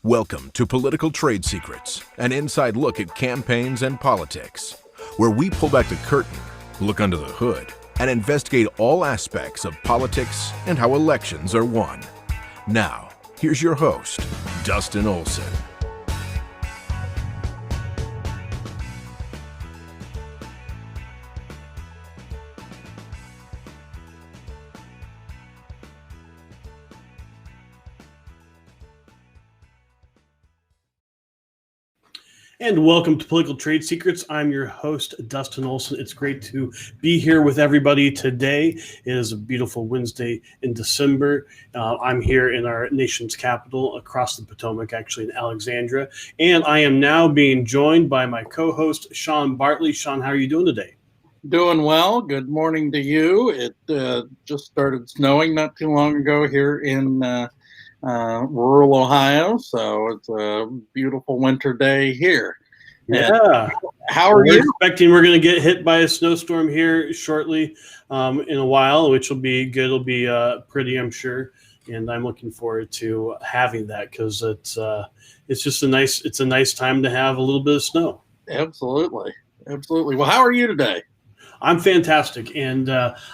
Welcome to Political Trade Secrets, an inside look at campaigns and politics, where we pull back the curtain, look under the hood, and investigate all aspects of politics and how elections are won. Now, here's your host, Dustin Olson. And welcome to Political Trade Secrets. I'm your host, Dustin Olson. It's great to be here with everybody today. It is a beautiful Wednesday in December. I'm here in our nation's capital across the Potomac, actually in Alexandria. And I am now being joined by my co-host, Sean Bartley. Sean, how are you doing today? Doing well. Good morning to you. It just started snowing not too long ago here in rural Ohio, so it's a beautiful winter day here. Yeah. How are you? Expecting we're going to get hit by a snowstorm here shortly in a while, which will be good. It'll be pretty, I'm sure, and I'm looking forward to having that because it's just a nice time to have a little bit of snow. Absolutely. Well, how are you today? I'm fantastic, and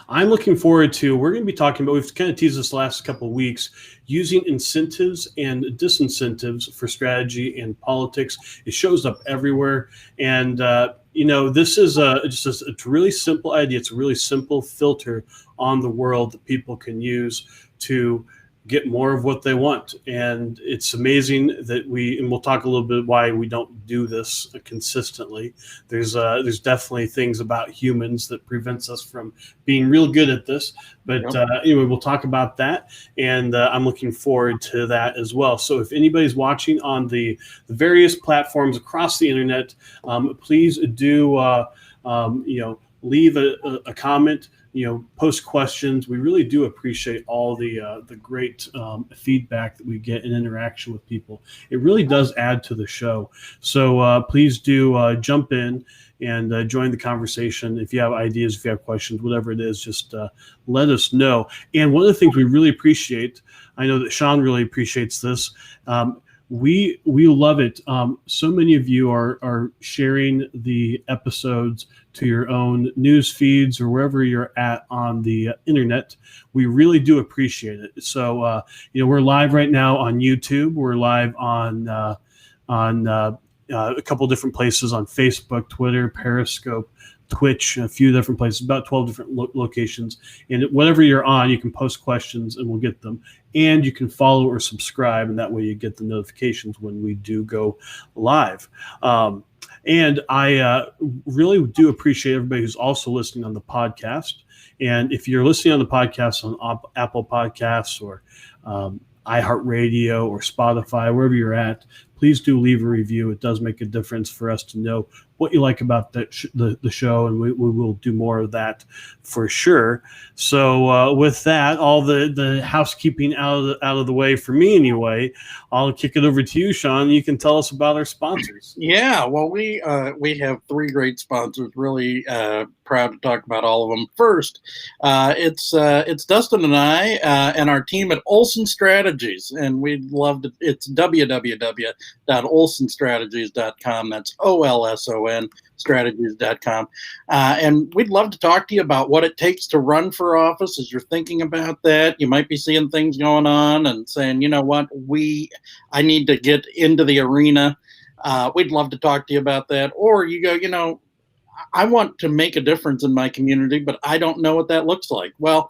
I'm looking forward to, we're going to be talking about, we've kind of teased this last couple of weeks, using incentives and disincentives for strategy and politics. It shows up everywhere, and this is just a really simple idea. It's a really simple filter on the world that people can use to get more of what they want. And it's amazing that and we'll talk a little bit why we don't do this consistently. There's definitely things about humans that prevents us from being real good at this. But anyway, we'll talk about that. And I'm looking forward to that as well. So if anybody's watching on the various platforms across the internet, please do, leave a comment. Post questions. We really do appreciate all the great feedback that we get and interaction with people. It really does add to the show. So please do jump in and join the conversation. If you have ideas, if you have questions, whatever it is, just let us know. And one of the things we really appreciate, I know that Sean really appreciates this, we love it. So many of you are sharing the episodes to your own news feeds or wherever you're at on the internet. We really do appreciate it. So, we're live right now on YouTube. We're live on a couple different places on Facebook, Twitter, Periscope, Twitch, a few different places, about 12 different locations. And whatever you're on, you can post questions and we'll get them. And you can follow or subscribe, and that way you get the notifications when we do go live. And I really do appreciate everybody who's also listening on the podcast. And if you're listening on the podcast on Apple Podcasts or iHeartRadio or Spotify, wherever you're at, please do leave a review. It does make a difference for us to know what you like about the show, and we will do more of that for sure. So with that, all the housekeeping out of the way for me anyway, I'll kick it over to you, Sean. You can tell us about our sponsors. Yeah, well, we have three great sponsors. Really proud to talk about all of them. First, it's Dustin and I and our team at Olson Strategies, and we'd love to. It's www.olsonstrategies.com. That's OLSON strategies.com. And we'd love to talk to you about what it takes to run for office. As you're thinking about that, you might be seeing things going on and saying, you know what, I need to get into the arena. We'd love to talk to you about that. Or you go, I want to make a difference in my community, but I don't know what that looks like. Well,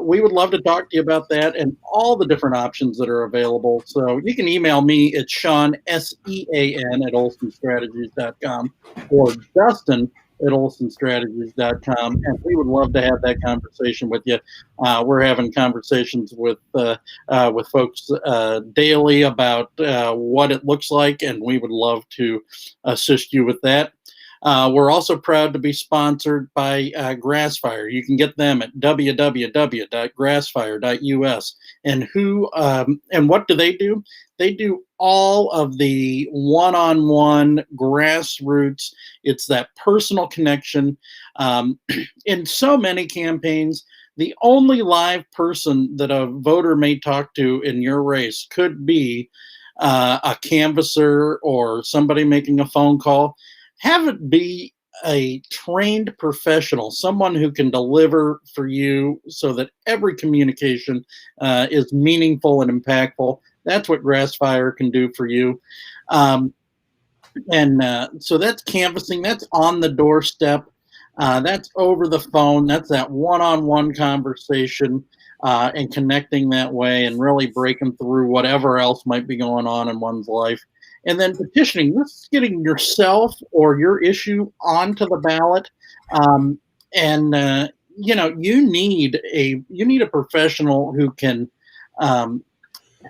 we would love to talk to you about that and all the different options that are available. So you can email me at Sean, SEAN, at olsonstrategies.com or Dustin at olsonstrategies.com. And we would love to have that conversation with you. We're having conversations with folks daily about what it looks like, and we would love to assist you with that. We're also proud to be sponsored by Grassfire. You can get them at www.grassfire.us. And what do? They do all of the one-on-one grassroots. It's that personal connection. In so many campaigns, the only live person that a voter may talk to in your race could be a canvasser or somebody making a phone call. Have it be a trained professional, someone who can deliver for you so that every communication is meaningful and impactful. That's what Grassfire can do for you. Um, and so that's canvassing, that's on the doorstep, that's over the phone, that's that one-on-one conversation, and connecting that way and really breaking through whatever else might be going on in one's life. And then petitioning, this is getting yourself or your issue onto the ballot. um, and you need a professional um,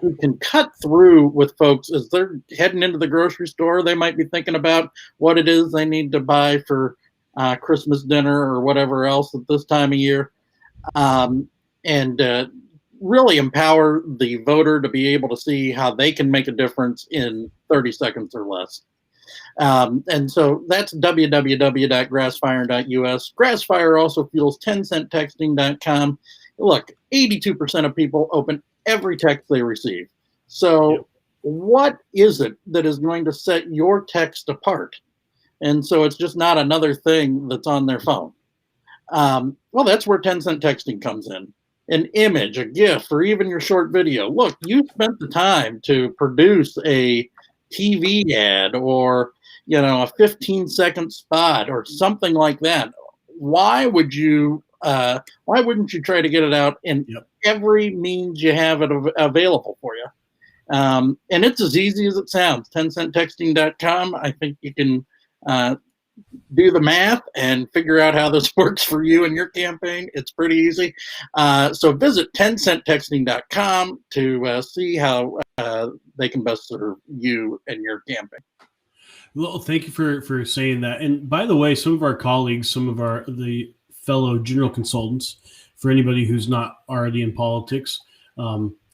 who can cut through with folks as they're heading into the grocery store. They might be thinking about what it is they need to buy for Christmas dinner or whatever else at this time of year, um, and really empower the voter to be able to see how they can make a difference in 30 seconds or less. And so that's www.grassfire.us. Grassfire also fuels 10centtexting.com. Look, 82% of people open every text they receive. So, yep. What is it that is going to set your text apart? And so it's just not another thing that's on their phone. Well, that's where 10-cent texting comes in. An image, a GIF, or even your short video. Look, you spent the time to produce a TV ad or a 15-second spot or something like that. Why wouldn't you try to get it out in every means you have it available for you? And it's as easy as it sounds. 10centtexting.com. I think you can do the math and figure out how this works for you and your campaign. It's pretty easy. So visit 10centtexting.com to see how they can best serve you and your campaign. Well, thank you for saying that. And by the way, some of our colleagues, some of the fellow general consultants, for anybody who's not already in politics,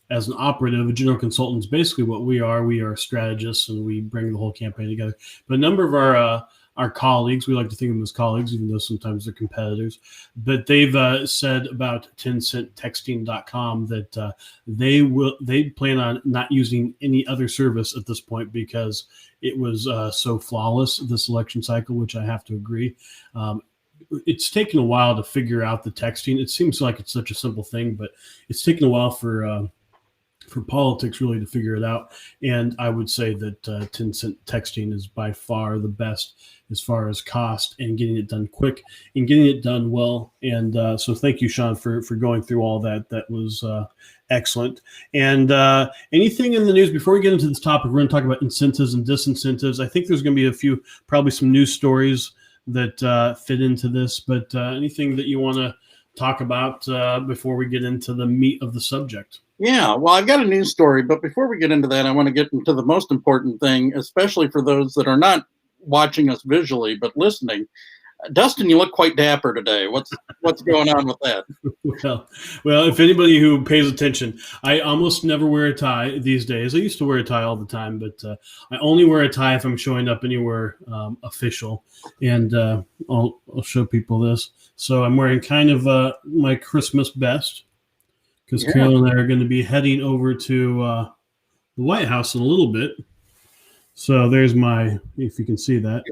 as an operative, a general consultant is basically what we are. We are strategists, and we bring the whole campaign together. But a number of our colleagues, we like to think of them as colleagues, even though sometimes they're competitors, but they've said about 10centtexting.com that they plan on not using any other service at this point because it was so flawless this election cycle, which I have to agree. It's taken a while to figure out the texting. It seems like it's such a simple thing, but it's taken a while for politics really to figure it out. And I would say that 10-cent texting is by far the best as far as cost and getting it done quick and getting it done well. And so thank you, Sean, for going through all that. That was excellent. And anything in the news before we get into this topic? We're going to talk about incentives and disincentives. I think there's going to be probably some news stories that fit into this, but anything that you want to talk about before we get into the meat of the subject? Yeah, well, I've got a news story, but before we get into that, I want to get into the most important thing, especially for those that are not watching us visually but listening. Dustin, you look quite dapper today. What's going on with that? Well, if anybody who pays attention, I almost never wear a tie these days. I used to wear a tie all the time, but I only wear a tie if I'm showing up anywhere official. And I'll show people this. So I'm wearing kind of my Christmas best, because Carol and I are going to be heading over to the White House in a little bit. So there's if you can see that,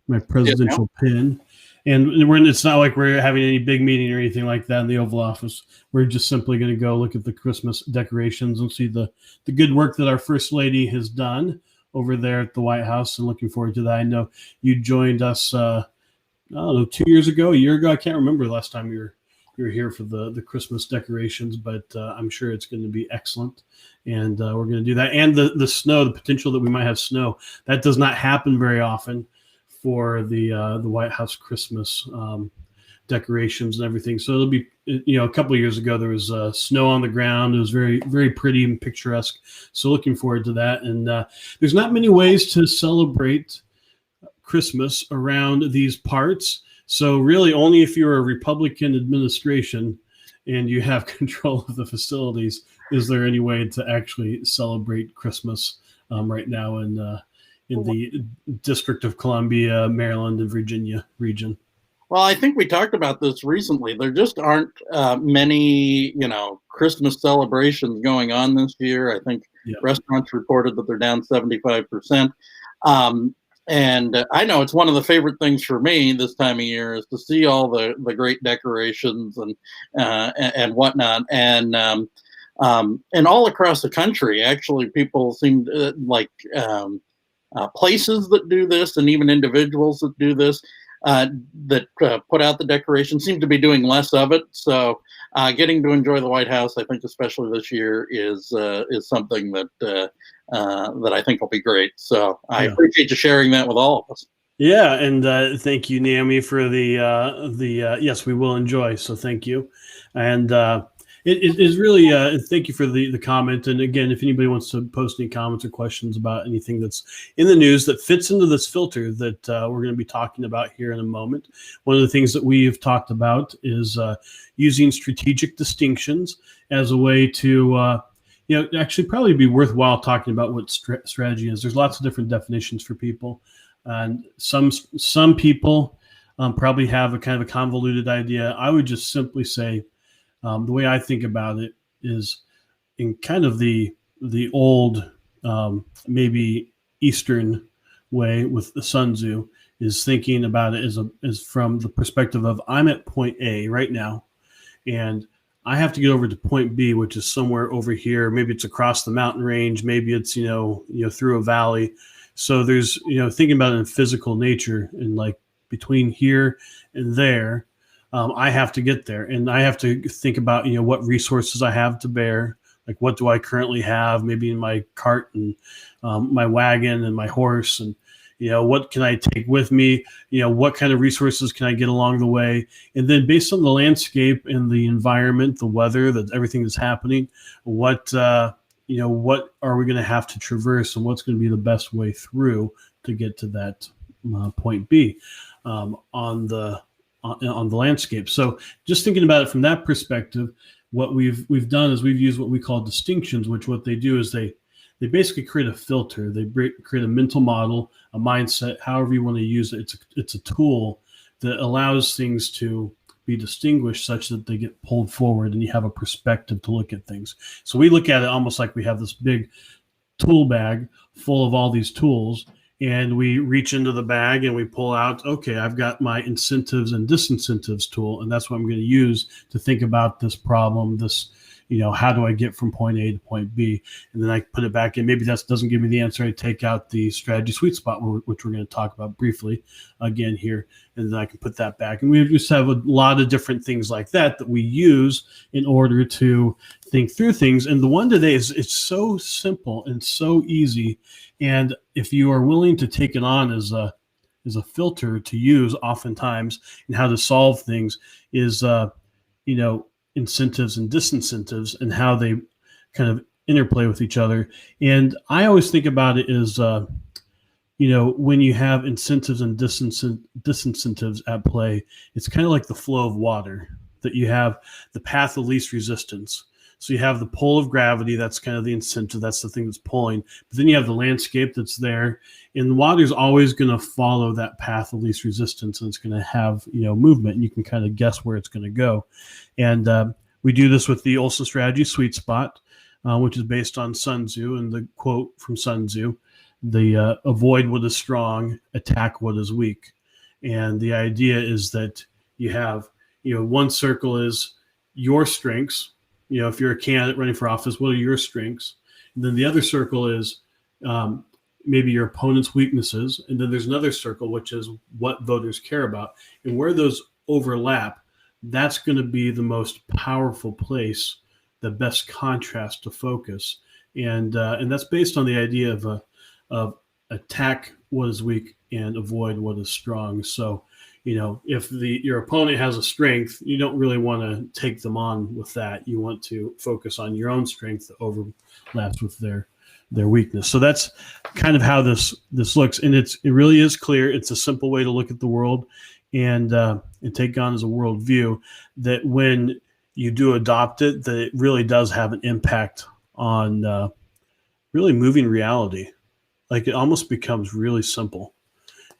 my presidential pin. And it's not like we're having any big meeting or anything like that in the Oval Office. We're just simply going to go look at the Christmas decorations and see the good work that our First Lady has done over there at the White House, and looking forward to that. I know you joined us, I don't know, 2 years ago, a year ago. I can't remember the last time you were here for the Christmas decorations, but I'm sure it's going to be excellent. And we're going to do that. And the snow, the potential that we might have snow, that does not happen very often for the White House Christmas decorations and everything. So it'll be, a couple of years ago, there was snow on the ground. It was very, very pretty and picturesque. So looking forward to that. And there's not many ways to celebrate Christmas around these parts. So really only if you're a Republican administration and you have control of the facilities is there any way to actually celebrate Christmas right now in the District of Columbia, Maryland, and Virginia region. Well, I think we talked about this recently. There just aren't many, Christmas celebrations going on this year. I think Yeah. restaurants reported that they're down 75%. Um, and I know it's one of the favorite things for me this time of year is to see all the great decorations and whatnot. And all across the country, actually, people seem to, like places that do this, and even individuals that do this, that put out the decorations, seem to be doing less of it. So, getting to enjoy the White House, I think, especially this year, is something that I think will be great. So, I appreciate you sharing that with all of us. Yeah, and thank you, Naomi, for the yes, we will enjoy. So thank you, and it is really thank you for the comment. And again, if anybody wants to post any comments or questions about anything that's in the news that fits into this filter that we're going to be talking about here in a moment, one of the things that we have talked about is using strategic distinctions as a way to actually probably be worthwhile talking about what strategy is. There's lots of different definitions for people. And some people probably have a kind of a convoluted idea. I would just simply say the way I think about it is in kind of the old, maybe Eastern way with the Sun Tzu, is thinking about it as from the perspective of I'm at point A right now, and I have to get over to point B, which is somewhere over here. Maybe it's across the mountain range. Maybe it's through a valley. So there's, thinking about it in physical nature and like between here and there, I have to get there, and I have to think about, what resources I have to bear. Like, what do I currently have maybe in my cart and my wagon and my horse, and, what can I take with me? What kind of resources can I get along the way? And then based on the landscape and the environment, the weather, everything that's happening, what are we going to have to traverse, and what's going to be the best way through to get to that point B on the landscape. So just thinking about it from that perspective, what we've done is we've used what we call distinctions, which what they do is they basically create a filter. They create a mental model, a mindset, however you want to use it. It's a tool that allows things to be distinguished such that they get pulled forward and you have a perspective to look at things. So we look at it almost like we have this big tool bag full of all these tools, and we reach into the bag and we pull out, okay, I've got my incentives and disincentives tool, and that's what I'm going to use to think about this problem, this, how do I get from point A to point B? And then I put it back in. Maybe that doesn't give me the answer. I take out the strategy sweet spot, which we're going to talk about briefly again here, and then I can put that back. And we just have a lot of different things like that we use in order to think through things. And the one today it's so simple and so easy. And if you are willing to take it on as a filter to use oftentimes and how to solve things is, incentives and disincentives and how they kind of interplay with each other. And I always think about it as, when you have incentives and disincentives at play, it's kind of like the flow of water, that you have the path of least resistance. So you have the pull of gravity, that's kind of the incentive, that's the thing that's pulling. But then you have the landscape that's there, and the water is always going to follow that path of least resistance, and it's going to have, movement, and you can kind of guess where it's going to go. And we do this with the Olson strategy sweet spot, which is based on Sun Tzu, and the quote from Sun Tzu, the avoid what is strong, attack what is weak. And the idea is that you have, one circle is your strengths. If you're a candidate running for office, what are your strengths? And then the other circle is maybe your opponent's weaknesses. And then there's another circle, which is what voters care about. And where those overlap, that's going to be the most powerful place, the best contrast to focus. And that's based on the idea of attack what is weak and avoid what is strong. So, if your opponent has a strength, you don't really want to take them on with that. You want to focus on your own strength that overlaps with their weakness. So that's kind of how this looks, and it really is clear. It's a simple way to look at the world and take on as a worldview that when you do adopt it, that it really does have an impact on really moving reality. Like, it almost becomes really simple.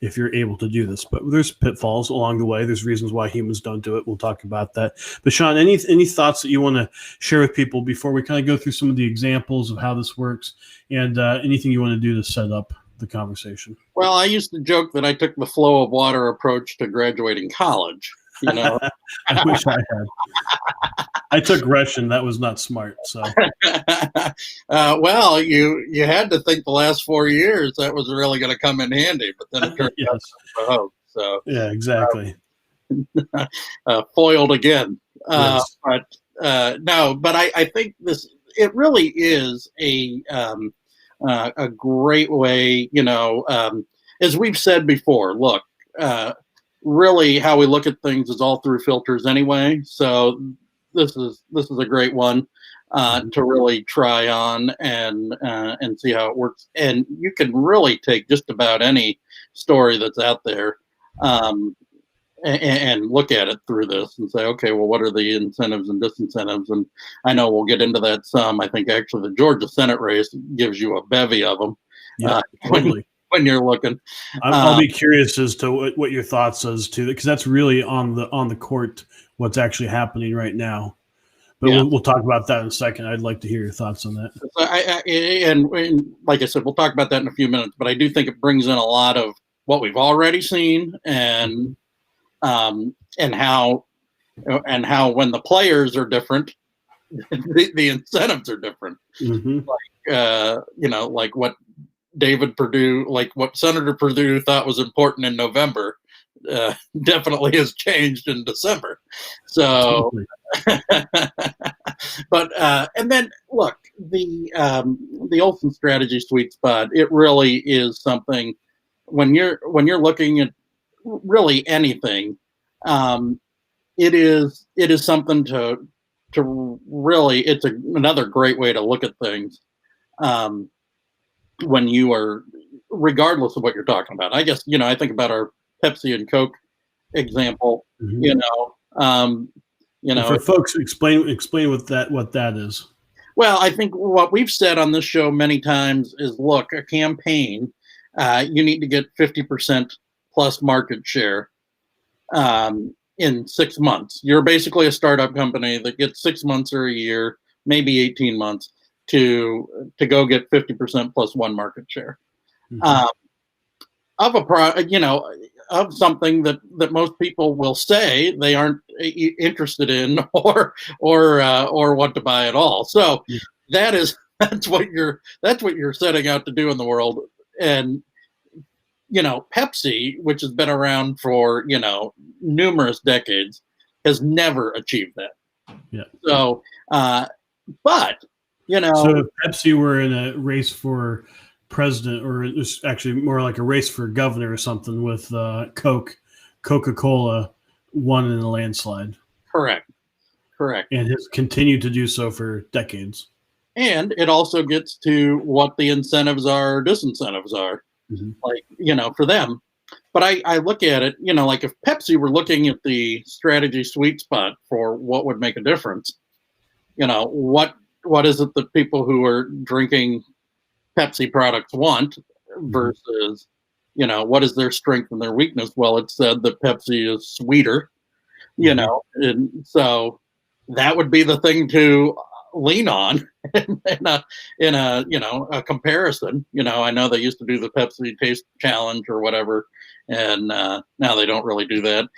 if you're able to do this. But there's pitfalls along the way. There's reasons why humans don't do it. We'll talk about that. But Sean, any thoughts that you want to share with people before we kind of go through some of the examples of how this works, and anything you want to do to set up the conversation? Well, I used to joke that I took the flow of water approach to graduating college. I wish I had. I took Russian. That was not smart. So, well, you had to think the last 4 years that was really going to come in handy, but then it turned out to hope. So, yeah, exactly. Foiled again. Yes. But I think it really is a great way. As we've said before, look. Really, how we look at things is all through filters anyway. So this is a great one to really try on and see how it works. And you can really take just about any story that's out there and look at it through this and say, okay, well, what are the incentives and disincentives? And I know we'll get into that some. I think actually the Georgia Senate race gives you a bevy of them. Yeah, totally. When you're looking, I'll be curious as to what your thoughts as to, because that's really on the court what's actually happening right now. But we'll talk about that in a second. I'd like to hear your thoughts on that. And like I said, we'll talk about that in a few minutes. But I do think it brings in a lot of what we've already seen, and how when the players are different, the incentives are different. Mm-hmm. Like what David Perdue, like what Senator Perdue thought was important in November, definitely has changed in December. So, but and then look, the Olson strategy sweet spot. It really is something when you're looking at really anything. It is something to really. It's another great way to look at things. When you are, regardless of what you're talking about, I guess, I think about our Pepsi and Coke example, Mm-hmm. For folks, explain what that is. Well, I think what we've said on this show many times is, look, a campaign, you need to get 50% plus market share in 6 months. You're basically a startup company that gets 6 months or a year, maybe 18 months to go get 50% plus one market share of something that most people will say they aren't interested in or want to buy at all. So that's what you're setting out to do in the world. And Pepsi, which has been around for numerous decades, has never achieved that. Yeah. So, but so if Pepsi were in a race for president, or it was actually more like a race for governor or something, with Coca-Cola won in a landslide. Correct. And has continued to do so for decades. And it also gets to what the incentives are, disincentives are, for them. But I look at it, like if Pepsi were looking at the strategy sweet spot for what would make a difference, what is it that people who are drinking Pepsi products want versus, what is their strength and their weakness? Well, it's said that Pepsi is sweeter, and so that would be the thing to lean on in a comparison. I know they used to do the Pepsi Taste Challenge or whatever, and now they don't really do that.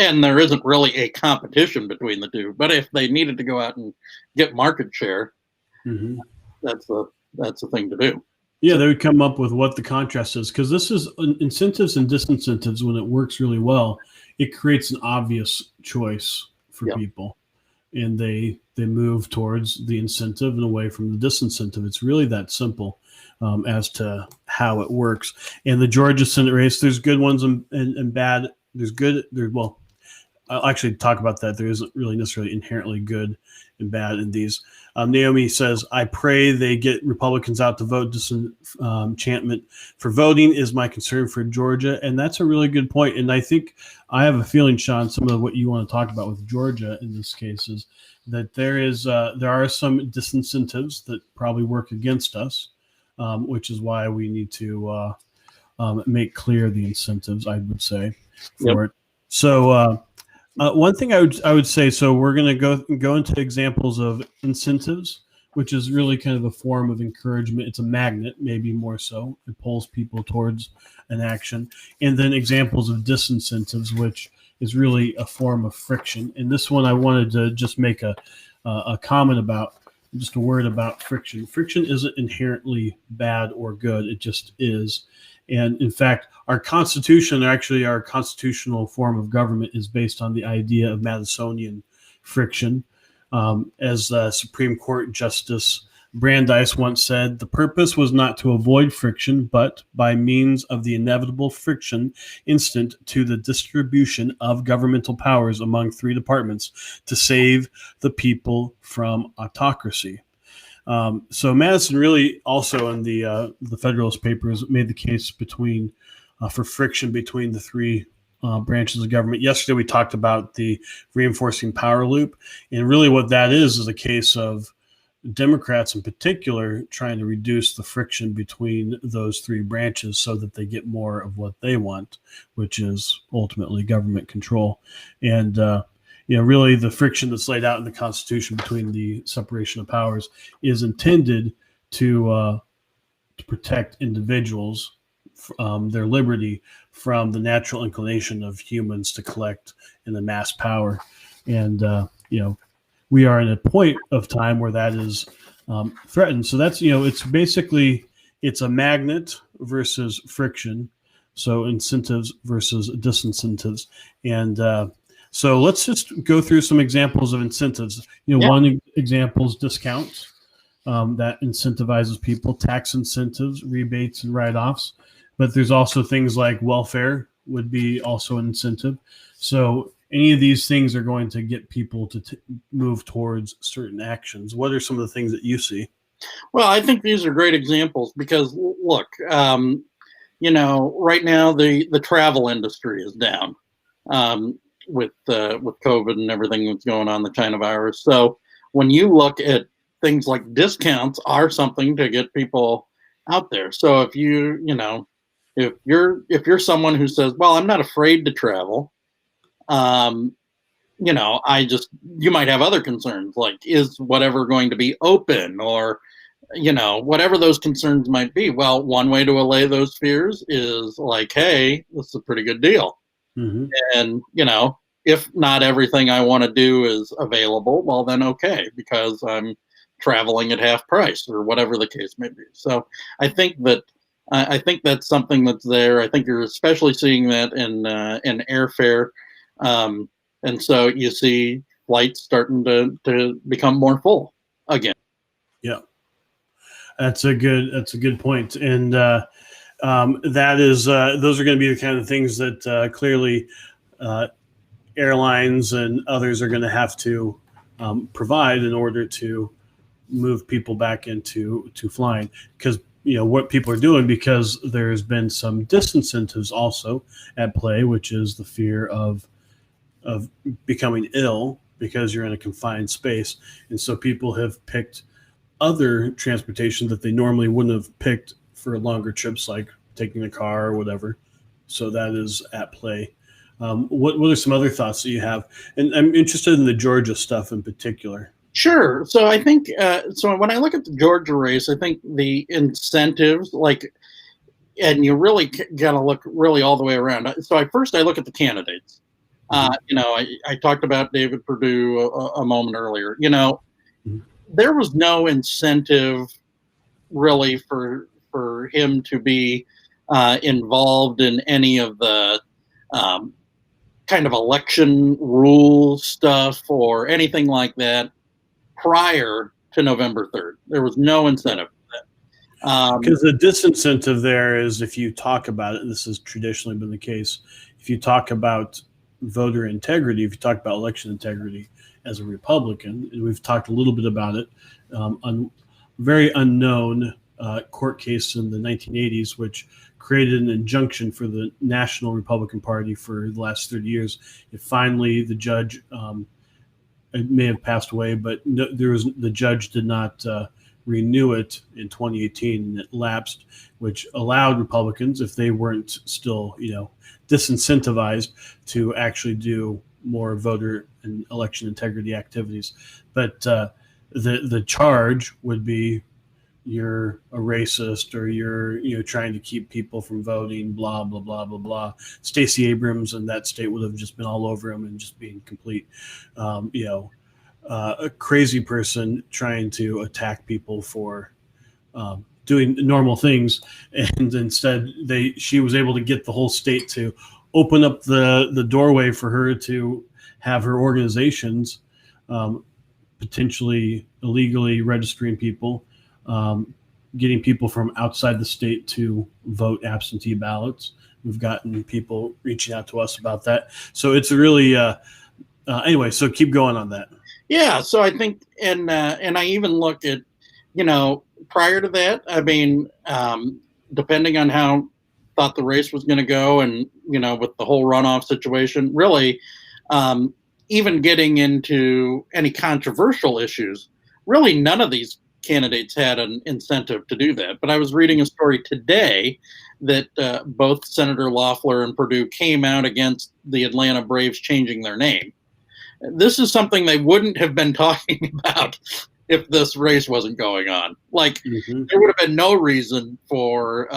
And there isn't really a competition between the two. But if they needed to go out and get market share, that's the thing to do. Yeah, they would come up with what the contrast is, because this is incentives and disincentives. When it works really well, it creates an obvious choice for people, and they move towards the incentive and away from the disincentive. It's really that simple as to how it works. And the Georgia Senate race, there's good ones and bad. There's good. I'll actually talk about that. There isn't really necessarily inherently good and bad in these. Naomi says, I pray they get Republicans out to vote. Disenchantment for voting is my concern for Georgia. And that's a really good point. And I think I have a feeling, Sean, some of what you want to talk about with Georgia in this case is that there are some disincentives that probably work against us, which is why we need to make clear the incentives, I would say, for Yep. it. So one thing I would say, so we're going to go into examples of incentives, which is really kind of a form of encouragement. It's a magnet, maybe more so. It pulls people towards an action. And then examples of disincentives, which is really a form of friction. And this one I wanted to just make a comment about, just a word about friction. Friction isn't inherently bad or good. It just is. And in fact, our Constitution, actually our constitutional form of government, is based on the idea of Madisonian friction. As Supreme Court Justice Brandeis once said, the purpose was not to avoid friction, but by means of the inevitable friction instant to the distribution of governmental powers among three departments to save the people from autocracy. So Madison really also in the Federalist Papers made the case for friction between the three branches of government. Yesterday we talked about the reinforcing power loop, and really what that is a case of Democrats in particular trying to reduce the friction between those three branches so that they get more of what they want, which is ultimately government control. And really the friction that's laid out in the Constitution between the separation of powers is intended to protect individuals, their liberty, from the natural inclination of humans to collect and amass power. And, we are at a point of time where that is threatened. So that's, it's a magnet versus friction. So incentives versus disincentives. And so let's just go through some examples of incentives. One example is discounts that incentivizes people, tax incentives, rebates, and write-offs. But there's also things like welfare would be also an incentive. So any of these things are going to get people to move towards certain actions. What are some of the things that you see? Well, I think these are great examples because, look, right now the travel industry is down with COVID and everything that's going on, the China virus. So when you look at things like discounts are something to get people out there. So if if you're someone who says, well, I'm not afraid to travel, you might have other concerns, like, is whatever going to be open, or, whatever those concerns might be. Well, one way to allay those fears is like, hey, this is a pretty good deal. Mm-hmm. And, if not everything I want to do is available, well, then okay, because I'm traveling at half price or whatever the case may be. So I think that's something that's there. I think you're especially seeing that in airfare. And so you see flights starting to become more full again. Yeah, that's a good point. And that is those are going to be the kind of things that clearly airlines and others are going to have to provide in order to move people back into flying, because what people are doing, because there's been some disincentives also at play, which is the fear of becoming ill because you're in a confined space. And so people have picked other transportation that they normally wouldn't have picked for longer trips, like taking a car or whatever. So that is at play. What are some other thoughts that you have? And I'm interested in the Georgia stuff in particular. Sure. So I think, so when I look at the Georgia race, I think the incentives, and you really got to look really all the way around. So I look at the candidates. I talked about David Perdue a moment earlier. There was no incentive really for him to be involved in any of the kind of election rule stuff or anything like that prior to November 3rd. There was no incentive for that. Because the disincentive there is, if you talk about it, and this has traditionally been the case, if you talk about voter integrity, if you talk about election integrity as a Republican, and we've talked a little bit about it, on very unknown court case in the 1980s, which created an injunction for the National Republican Party for the last 30 years. It finally, the judge, it may have passed away, but the judge did not renew it in 2018, and it lapsed, which allowed Republicans, if they weren't still, disincentivized, to actually do more voter and election integrity activities. But the charge would be you're a racist, or you're trying to keep people from voting, blah blah blah blah blah. Stacey Abrams and that state would have just been all over him and just being complete, a crazy person trying to attack people for doing normal things. And instead, she was able to get the whole state to open up the doorway for her to have her organizations potentially illegally registering people, getting people from outside the state to vote absentee ballots. We've gotten people reaching out to us about that. So it's really anyway. So keep going on that. Yeah. So I think, and I even look at, prior to that, I mean, depending on how thought the race was going to go, and with the whole runoff situation, really, even getting into any controversial issues, really none of these candidates had an incentive to do that. But I was reading a story today that both Senator Loeffler and Perdue came out against the Atlanta Braves changing their name. This is something they wouldn't have been talking about if this race wasn't going on. Like, there would have been no reason for,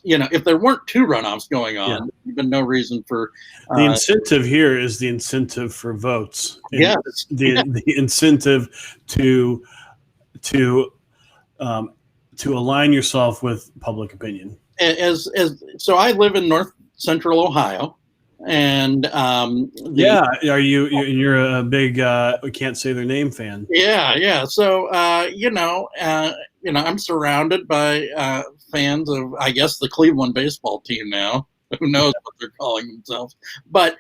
if there weren't two runoffs going on, there would have been no reason for. The incentive here is the incentive for votes. Yes. The incentive to align yourself with public opinion. So I live in North Central Ohio, and you're a big we can't say their name fan. Yeah. So I'm surrounded by fans of, I guess, the Cleveland baseball team now. Who knows what they're calling themselves? But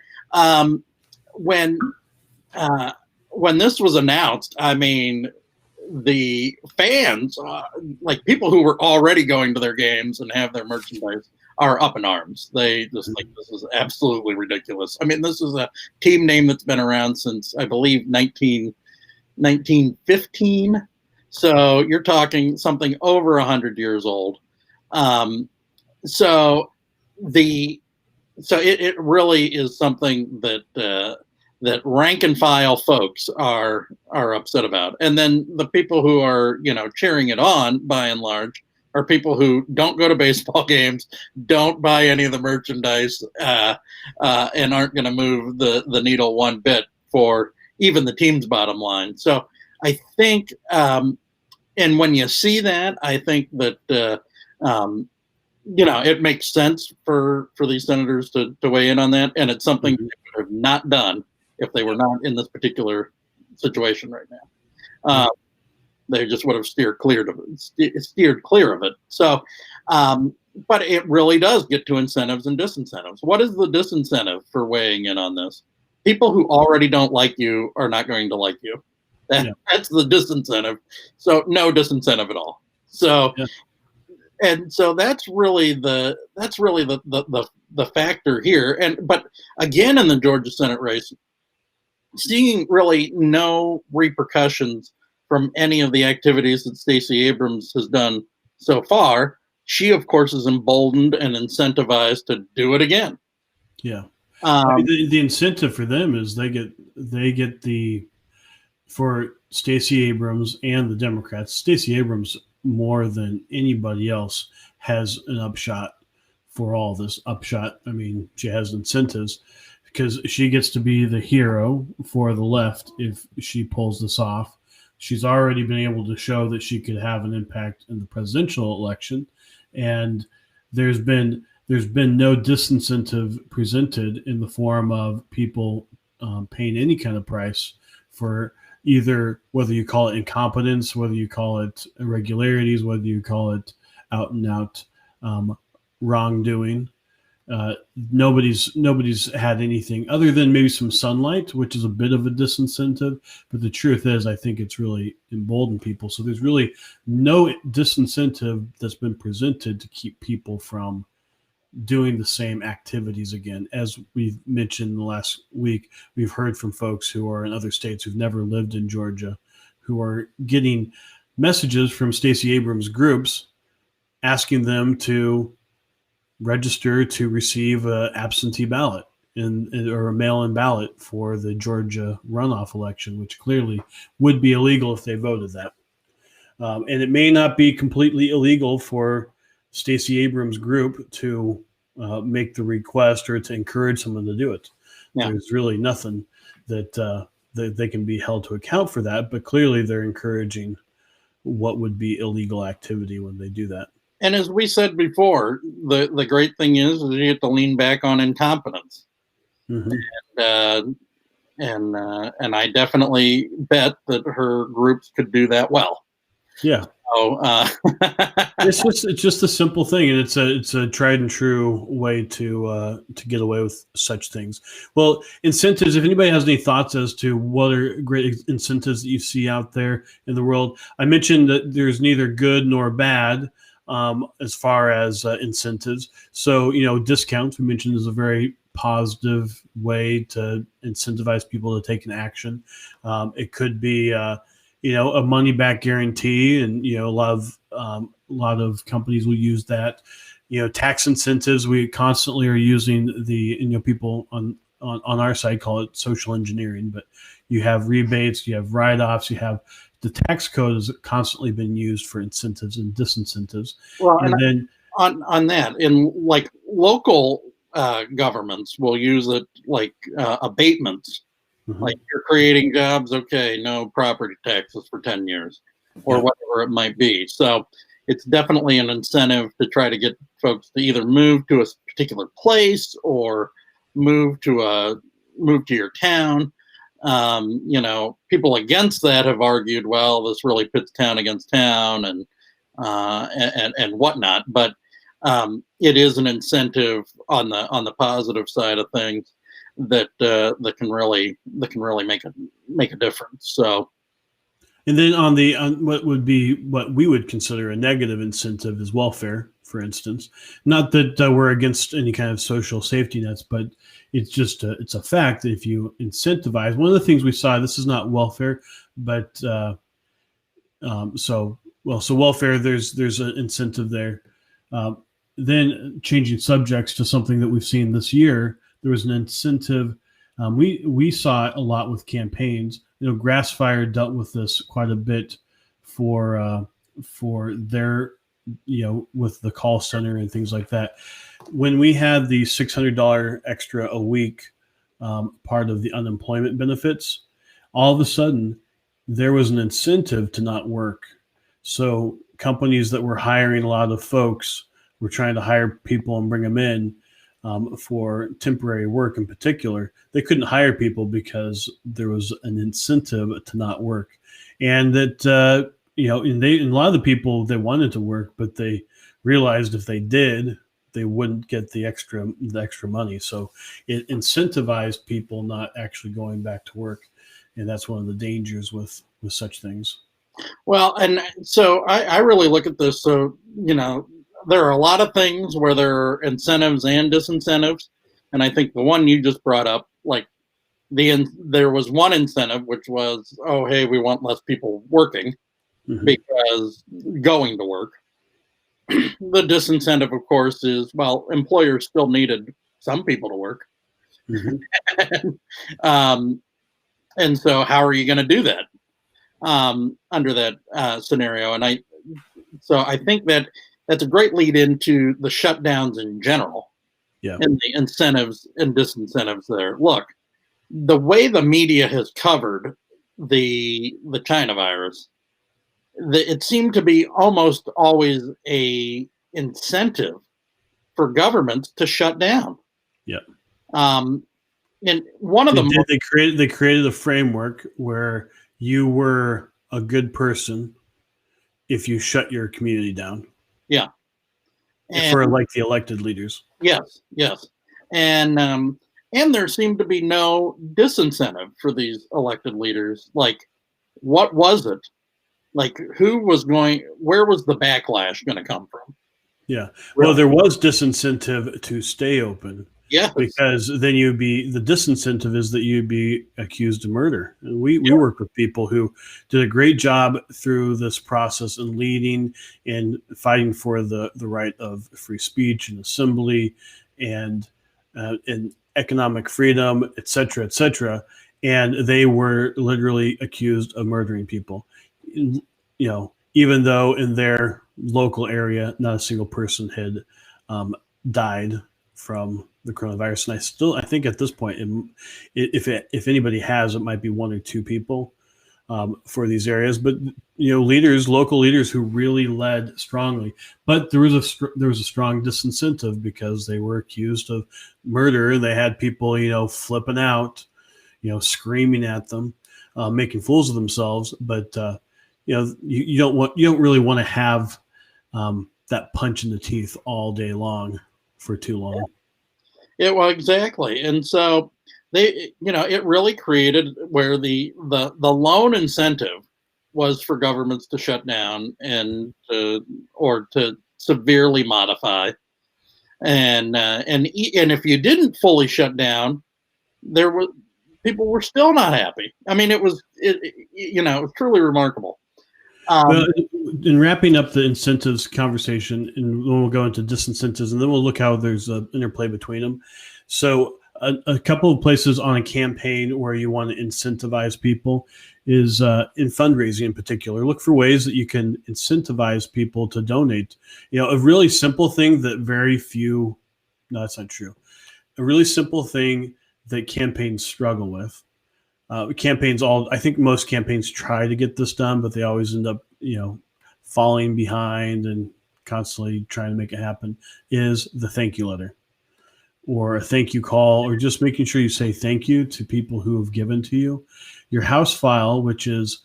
when this was announced, I mean, the fans, like people who were already going to their games and have their merchandise, are up in arms. They just think this is absolutely ridiculous. I mean, this is a team name that's been around since, I believe, 1915. So you're talking something over 100 years old. So it really is something that rank and file folks are upset about. And then the people who are, cheering it on, by and large, are people who don't go to baseball games, don't buy any of the merchandise, and aren't going to move the needle one bit for even the team's bottom line. So I think, and when you see that, I think that, it makes sense for these senators to weigh in on that. And it's something they would have not done if they were not in this particular situation right now. They just would have steered clear of it. So, but it really does get to incentives and disincentives. What is the disincentive for weighing in on this? People who already don't like you are not going to like you. That's the disincentive. So no disincentive at all. So, and so that's really the factor here. But again, in the Georgia Senate race, seeing really no repercussions from any of the activities that Stacey Abrams has done so far, she, of course, is emboldened and incentivized to do it again. Yeah. The incentive for them is they get for Stacey Abrams and the Democrats. Stacey Abrams, more than anybody else, has an upshot for all this. Upshot, I mean, she has incentives because she gets to be the hero for the left if she pulls this off. She's already been able to show that she could have an impact in the presidential election, and there's been no disincentive presented in the form of people paying any kind of price for either, whether you call it incompetence, whether you call it irregularities, whether you call it out and out wrongdoing. Nobody's had anything other than maybe some sunlight, which is a bit of a disincentive. But the truth is, I think it's really emboldened people. So there's really no disincentive that's been presented to keep people from doing the same activities again. As we've mentioned in the last week, we've heard from folks who are in other states who've never lived in Georgia, who are getting messages from Stacey Abrams groups asking them to register to receive an absentee ballot or a mail-in ballot for the Georgia runoff election, which clearly would be illegal if they voted that. And it may not be completely illegal for Stacey Abrams' group to make the request or to encourage someone to do it. Yeah. There's really nothing that they can be held to account for that, but clearly they're encouraging what would be illegal activity when they do that. And as we said before, the great thing is you have to lean back on incompetence. Mm-hmm. And I definitely bet that her groups could do that well. Yeah. So, it's just a simple thing, and it's a tried and true way to get away with such things. Well, incentives. If anybody has any thoughts as to what are great incentives that you see out there in the world, I mentioned that there's neither good nor bad as far as incentives. So discounts we mentioned is a very positive way to incentivize people to take an action. It could be a money back guarantee, and a lot of companies will use that. Tax incentives, we constantly are using the people on our side call it social engineering, but you have rebates, you have write-offs, you have the tax code has constantly been used for incentives and disincentives. Well, and then on that, in like local governments will use it like abatements. Mm-hmm. Like you're creating jobs, okay, no property taxes for 10 years or whatever it might be. So it's definitely an incentive to try to get folks to either move to a particular place or move to your town. People against that have argued, well, this really pits town against town and whatnot. But it is an incentive on the positive side of things that can really make a difference. So, and then on what we would consider a negative incentive is welfare, for instance. Not that we're against any kind of social safety nets, but it's just it's a fact that if you incentivize, one of the things we saw, this is not welfare, but so welfare, there's an incentive there. Then changing subjects to something that we've seen this year, there was an incentive. We saw it a lot with campaigns. Grassfire dealt with this quite a bit for their, with the call center and things like that. When we had the $600 extra a week part of the unemployment benefits, all of a sudden there was an incentive to not work. So companies that were hiring a lot of folks were trying to hire people and bring them in for temporary work in particular. They couldn't hire people because there was an incentive to not work. And that, and a lot of the people, they wanted to work, but they realized if they did, they wouldn't get the extra money. So it incentivized people not actually going back to work. And that's one of the dangers with such things. Well, and so I really look at this. So, there are a lot of things where there are incentives and disincentives. And I think the one you just brought up, like there was one incentive, which was, oh, hey, we want less people working because going to work. The disincentive, of course, is, well, employers still needed some people to work. And so how are you going to do that under that scenario? And I think that's a great lead into the shutdowns in general and the incentives and disincentives there. Look, the way the media has covered the China virus, it seemed to be almost always a incentive for governments to shut down. Yeah. And one of they created a framework where you were a good person if you shut your community down. Yeah. For like the elected leaders. Yes. And there seemed to be no disincentive for these elected leaders. Like, what was it? Like, where was the backlash going to come from? Yeah. Well, there was disincentive to stay open. Yes. Because then the disincentive is that you'd be accused of murder. And we work with people who did a great job through this process and leading and fighting for the right of free speech and assembly and economic freedom, et cetera, et cetera. And they were literally accused of murdering people, even though in their local area, not a single person had died from the coronavirus. And I think at this point, if anybody has, it might be one or two people for these areas. But local leaders who really led strongly. But there was a strong disincentive because they were accused of murder, and they had people flipping out, screaming at them, making fools of themselves. But you don't really want to have that punch in the teeth all day long for too long. Yeah, well, exactly. And so it really created where the lone incentive was for governments to shut down or to severely modify. And if you didn't fully shut down, people were still not happy. I mean, it was truly remarkable. Well, in wrapping up the incentives conversation, and then we'll go into disincentives, and then we'll look how there's an interplay between them. So a couple of places on a campaign where you want to incentivize people is in fundraising in particular. Look for ways that you can incentivize people to donate. A really simple thing that no, that's not true. A really simple thing that campaigns struggle with. I think most campaigns try to get this done, but they always end up, falling behind and constantly trying to make it happen, is the thank you letter or a thank you call, or just making sure you say thank you to people who have given to you. Your house file, which is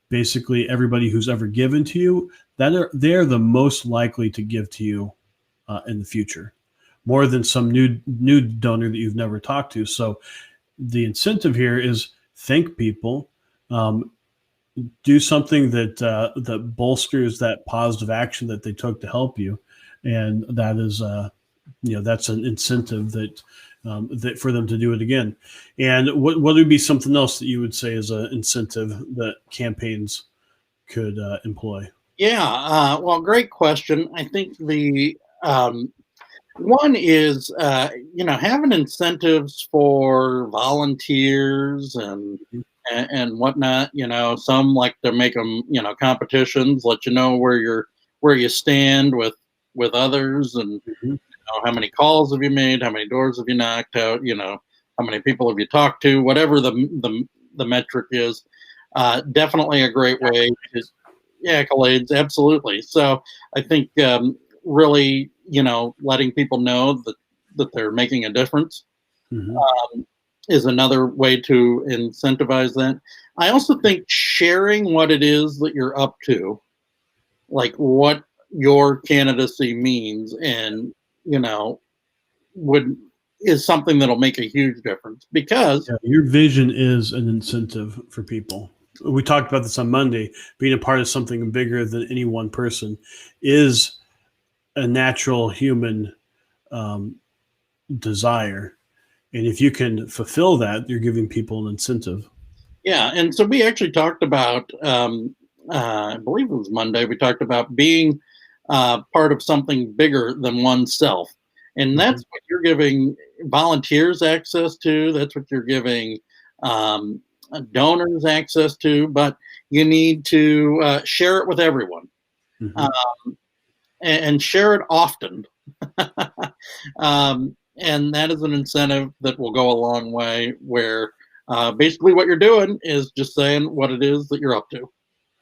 basically everybody who's ever given to you, they're the most likely to give to you in the future, more than some new donor that you've never talked to. So the incentive here is thank people, do something that bolsters that positive action that they took to help you, and that is that's an incentive that for them to do it again. And what would be something else that you would say is an incentive that campaigns could employ? Yeah, well, great question. I think the one is having incentives for volunteers and whatnot. Some like to make them competitions, let you know where you stand with others, and how many calls have you made, how many doors have you knocked out, how many people have you talked to, whatever the metric is. Definitely a great way to accolades, absolutely. So I think really letting people know that they're making a difference is another way to incentivize that. I also think sharing what it is that you're up to, like what your candidacy means, and is something that'll make a huge difference, because your vision is an incentive for people. We talked about this on Monday. Being a part of something bigger than any one person is a natural human desire. And if you can fulfill that, you're giving people an incentive. Yeah. And so we actually talked about, I believe it was Monday, we talked about being part of something bigger than oneself. And that's what you're giving volunteers access to. That's what you're giving donors access to. But you need to share it with everyone, and share it often. And that is an incentive that will go a long way, where basically what you're doing is just saying what it is that you're up to.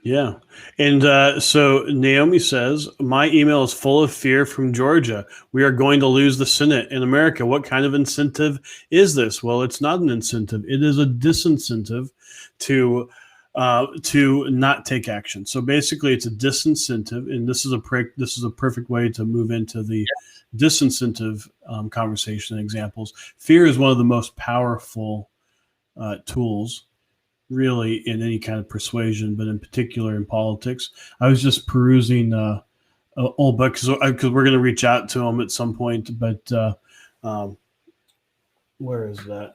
Yeah. And so Naomi says, my email is full of fear from Georgia. We are going to lose the Senate in America. What kind of incentive is this? Well, it's not an incentive. It is a disincentive to not take action. So basically it's a disincentive, and this is a perfect way to move into the disincentive conversation and examples. Fear is one of the most powerful tools really in any kind of persuasion, but in particular in politics. I was just perusing an old book because we're going to reach out to them at some point, but where is that?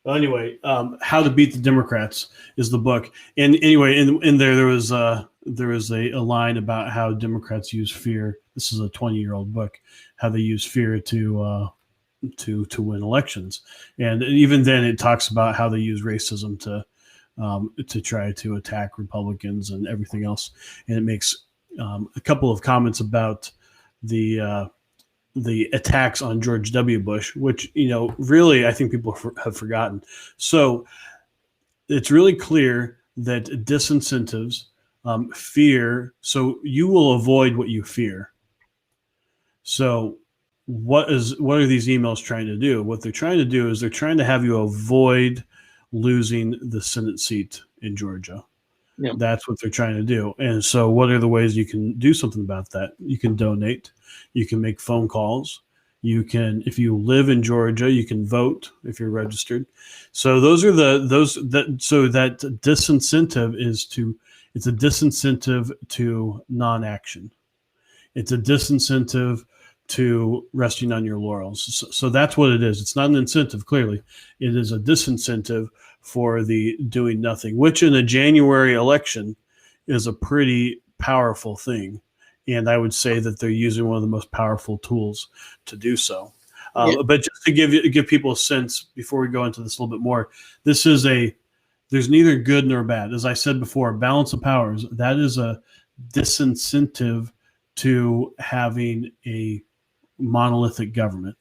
Well, anyway, How to Beat the Democrats is the book. And anyway, in there was a line about how Democrats use fear. This is a 20-year-old book, how they use fear to win elections. And even then it talks about how they use racism to try to attack Republicans and everything else. And it makes a couple of comments about the attacks on George W. Bush, which, really I think people have forgotten. So it's really clear that disincentives, fear, so you will avoid what you fear. So what are these emails trying to do? What they're trying to do is they're trying to have you avoid losing the Senate seat in Georgia. Yep. That's what they're trying to do. And so what are the ways you can do something about that? You can donate. You can make phone calls. You can, if you live in Georgia, you can vote if you're registered. So those are so that disincentive it's a disincentive to non-action. It's a disincentive to resting on your laurels. So that's what it is. It's not an incentive, clearly. It is a disincentive for the doing nothing, which in a January election is a pretty powerful thing. And I would say that they're using one of the most powerful tools to do so. But just to give people a sense, before we go into this a little bit more, there's neither good nor bad. As I said before, balance of powers, that is a disincentive to having a monolithic government.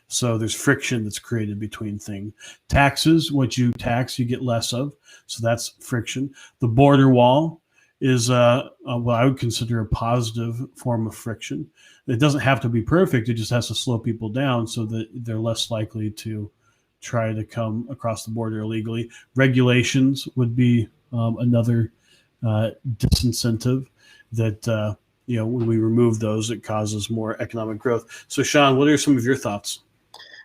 So there's friction that's created between things. Taxes, what you tax, you get less of. So that's friction. The border wall is what I would consider a positive form of friction. It doesn't have to be perfect. It just has to slow people down so that they're less likely to try to come across the border illegally. Regulations would be another disincentive that, when we remove those, it causes more economic growth. So, Sean, what are some of your thoughts?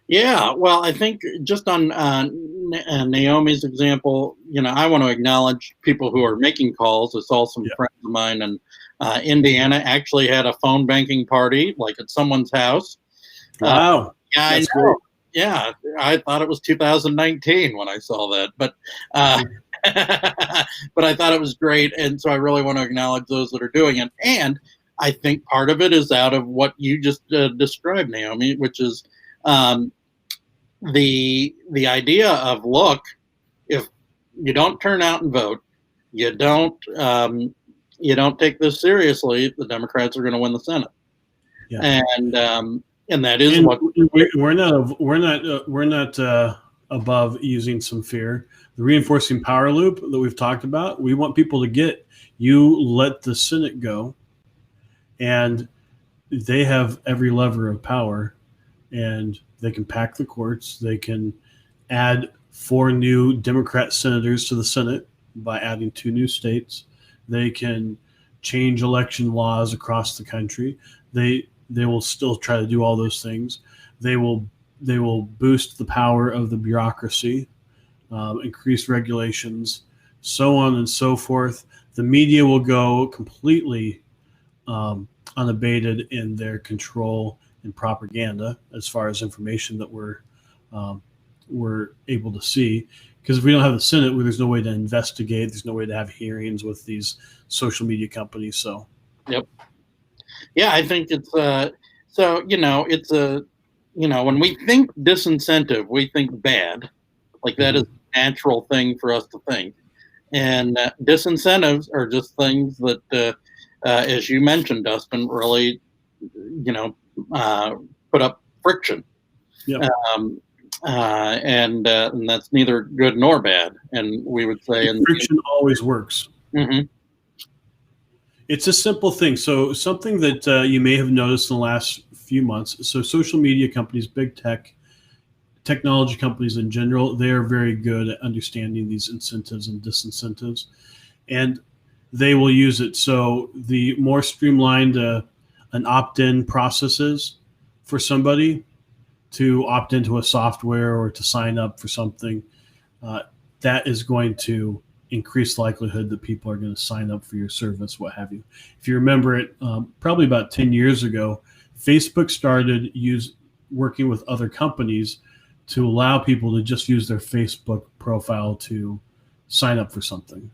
Yeah, well, I think just on Naomi's example, I want to acknowledge people who are making calls. I saw some friends of mine in Indiana actually had a phone banking party, like at someone's house. Wow. Yeah, I know. Great. Yeah, I thought it was 2019 when I saw that, but but I thought it was great, and so I really want to acknowledge those that are doing it. And I think part of it is out of what you just described, Naomi, which is the idea of, look, if you don't turn out and vote, you don't take this seriously, the Democrats are going to win the Senate. Yeah. And that is what we're not above using some fear. The reinforcing power loop that we've talked about, we want people to get, you let the Senate go, and they have every lever of power, and they can pack the courts. They can add 4 new Democrat senators to the Senate by adding 2 new states. They can change election laws across the country. They will still try to do all those things. They will boost the power of the bureaucracy, increase regulations, so on and so forth. The media will go completely unabated in their control and propaganda as far as information that we're able to see. Because if we don't have the Senate, there's no way to investigate. There's no way to have hearings with these social media companies. So, yep. Yeah, I think it's it's when we think disincentive, we think bad. Like that is a natural thing for us to think. And disincentives are just things that, as you mentioned, Dustin, really, put up friction. Yep. And that's neither good nor bad. And we would say friction always works. Mm-hmm. It's a simple thing. So something that you may have noticed in the last few months. So social media companies, big technology companies in general, they are very good at understanding these incentives and disincentives, and they will use it. So the more streamlined an opt-in process is for somebody to opt into a software or to sign up for something, that is going to increase the likelihood that people are going to sign up for your service, what have you. If you remember it, probably about 10 years ago, Facebook started working with other companies to allow people to just use their Facebook profile to sign up for something.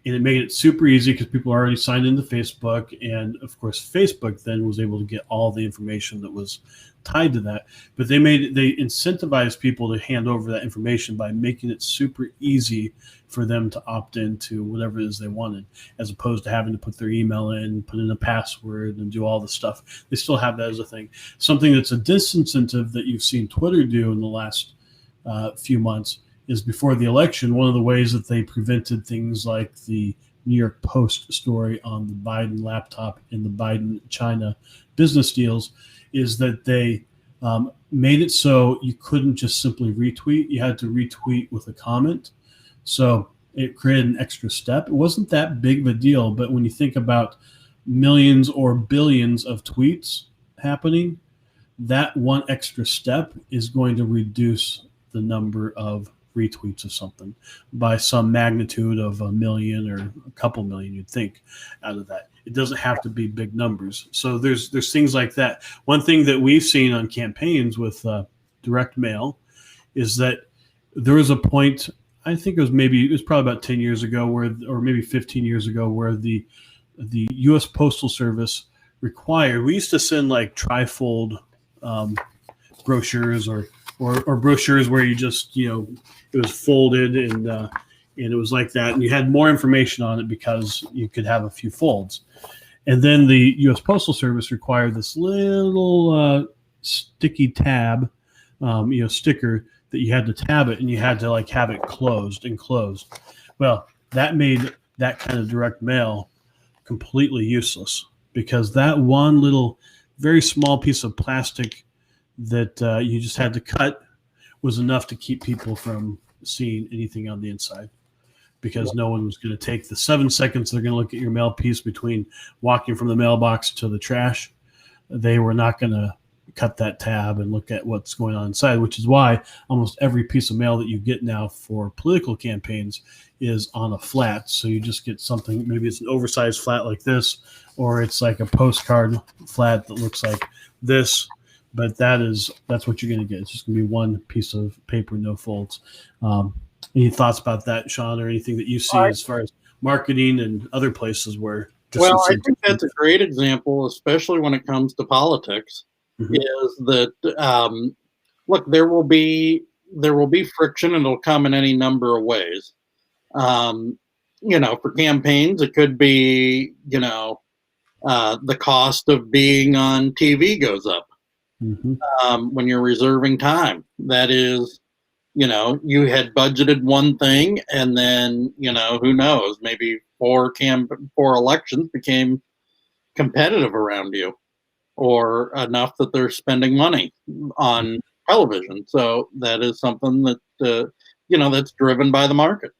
And it made it super easy because people already signed into Facebook. And of course, Facebook then was able to get all the information that was tied to that. But they incentivized people to hand over that information by making it super easy for them to opt into whatever it is they wanted, as opposed to having to put their email in, put in a password, and do all the stuff. They still have that as a thing. Something that's a disincentive that you've seen Twitter do in the last few months is before the election, one of the ways that they prevented things like the New York Post story on the Biden laptop in the Biden-China business deals is that they made it so you couldn't just simply retweet. You had to retweet with a comment. So it created an extra step. It wasn't that big of a deal, but when you think about millions or billions of tweets happening, that one extra step is going to reduce the number of retweets of something by some magnitude of 1 million or a couple million, you'd think, out of that. It doesn't have to be big numbers. So there's things like that. One thing that we've seen on campaigns with direct mail is that there was a point, I think it was probably about 10 years ago or maybe 15 years ago, where the U.S. Postal Service required, we used to send like trifold brochures or brochures where you just, it was folded and it was like that. And you had more information on it because you could have a few folds. And then the U.S. Postal Service required this little sticky tab, sticker that you had to tab it, and you had to like have it closed. Well, that made that kind of direct mail completely useless, because that one little very small piece of plastic that you just had to cut was enough to keep people from seeing anything on the inside, because no one was going to take the 7 seconds they're going to look at your mail piece between walking from the mailbox to the trash. They were not going to cut that tab and look at what's going on inside, which is why almost every piece of mail that you get now for political campaigns is on a flat. So you just get something, maybe it's an oversized flat like this, or it's like a postcard flat that looks like this. But that's what you're going to get. It's just going to be one piece of paper, no folds. Any thoughts about that, Sean, or anything that you see as far as marketing and other places where? Well, I think that's a great example, especially when it comes to politics. Mm-hmm. Is that look, there will be friction, and it'll come in any number of ways. For campaigns, it could be the cost of being on TV goes up. Mm-hmm. When you're reserving time, that is, you had budgeted one thing, and then who knows, maybe four elections became competitive around you, or enough that they're spending money on television. So that is something that that's driven by the market,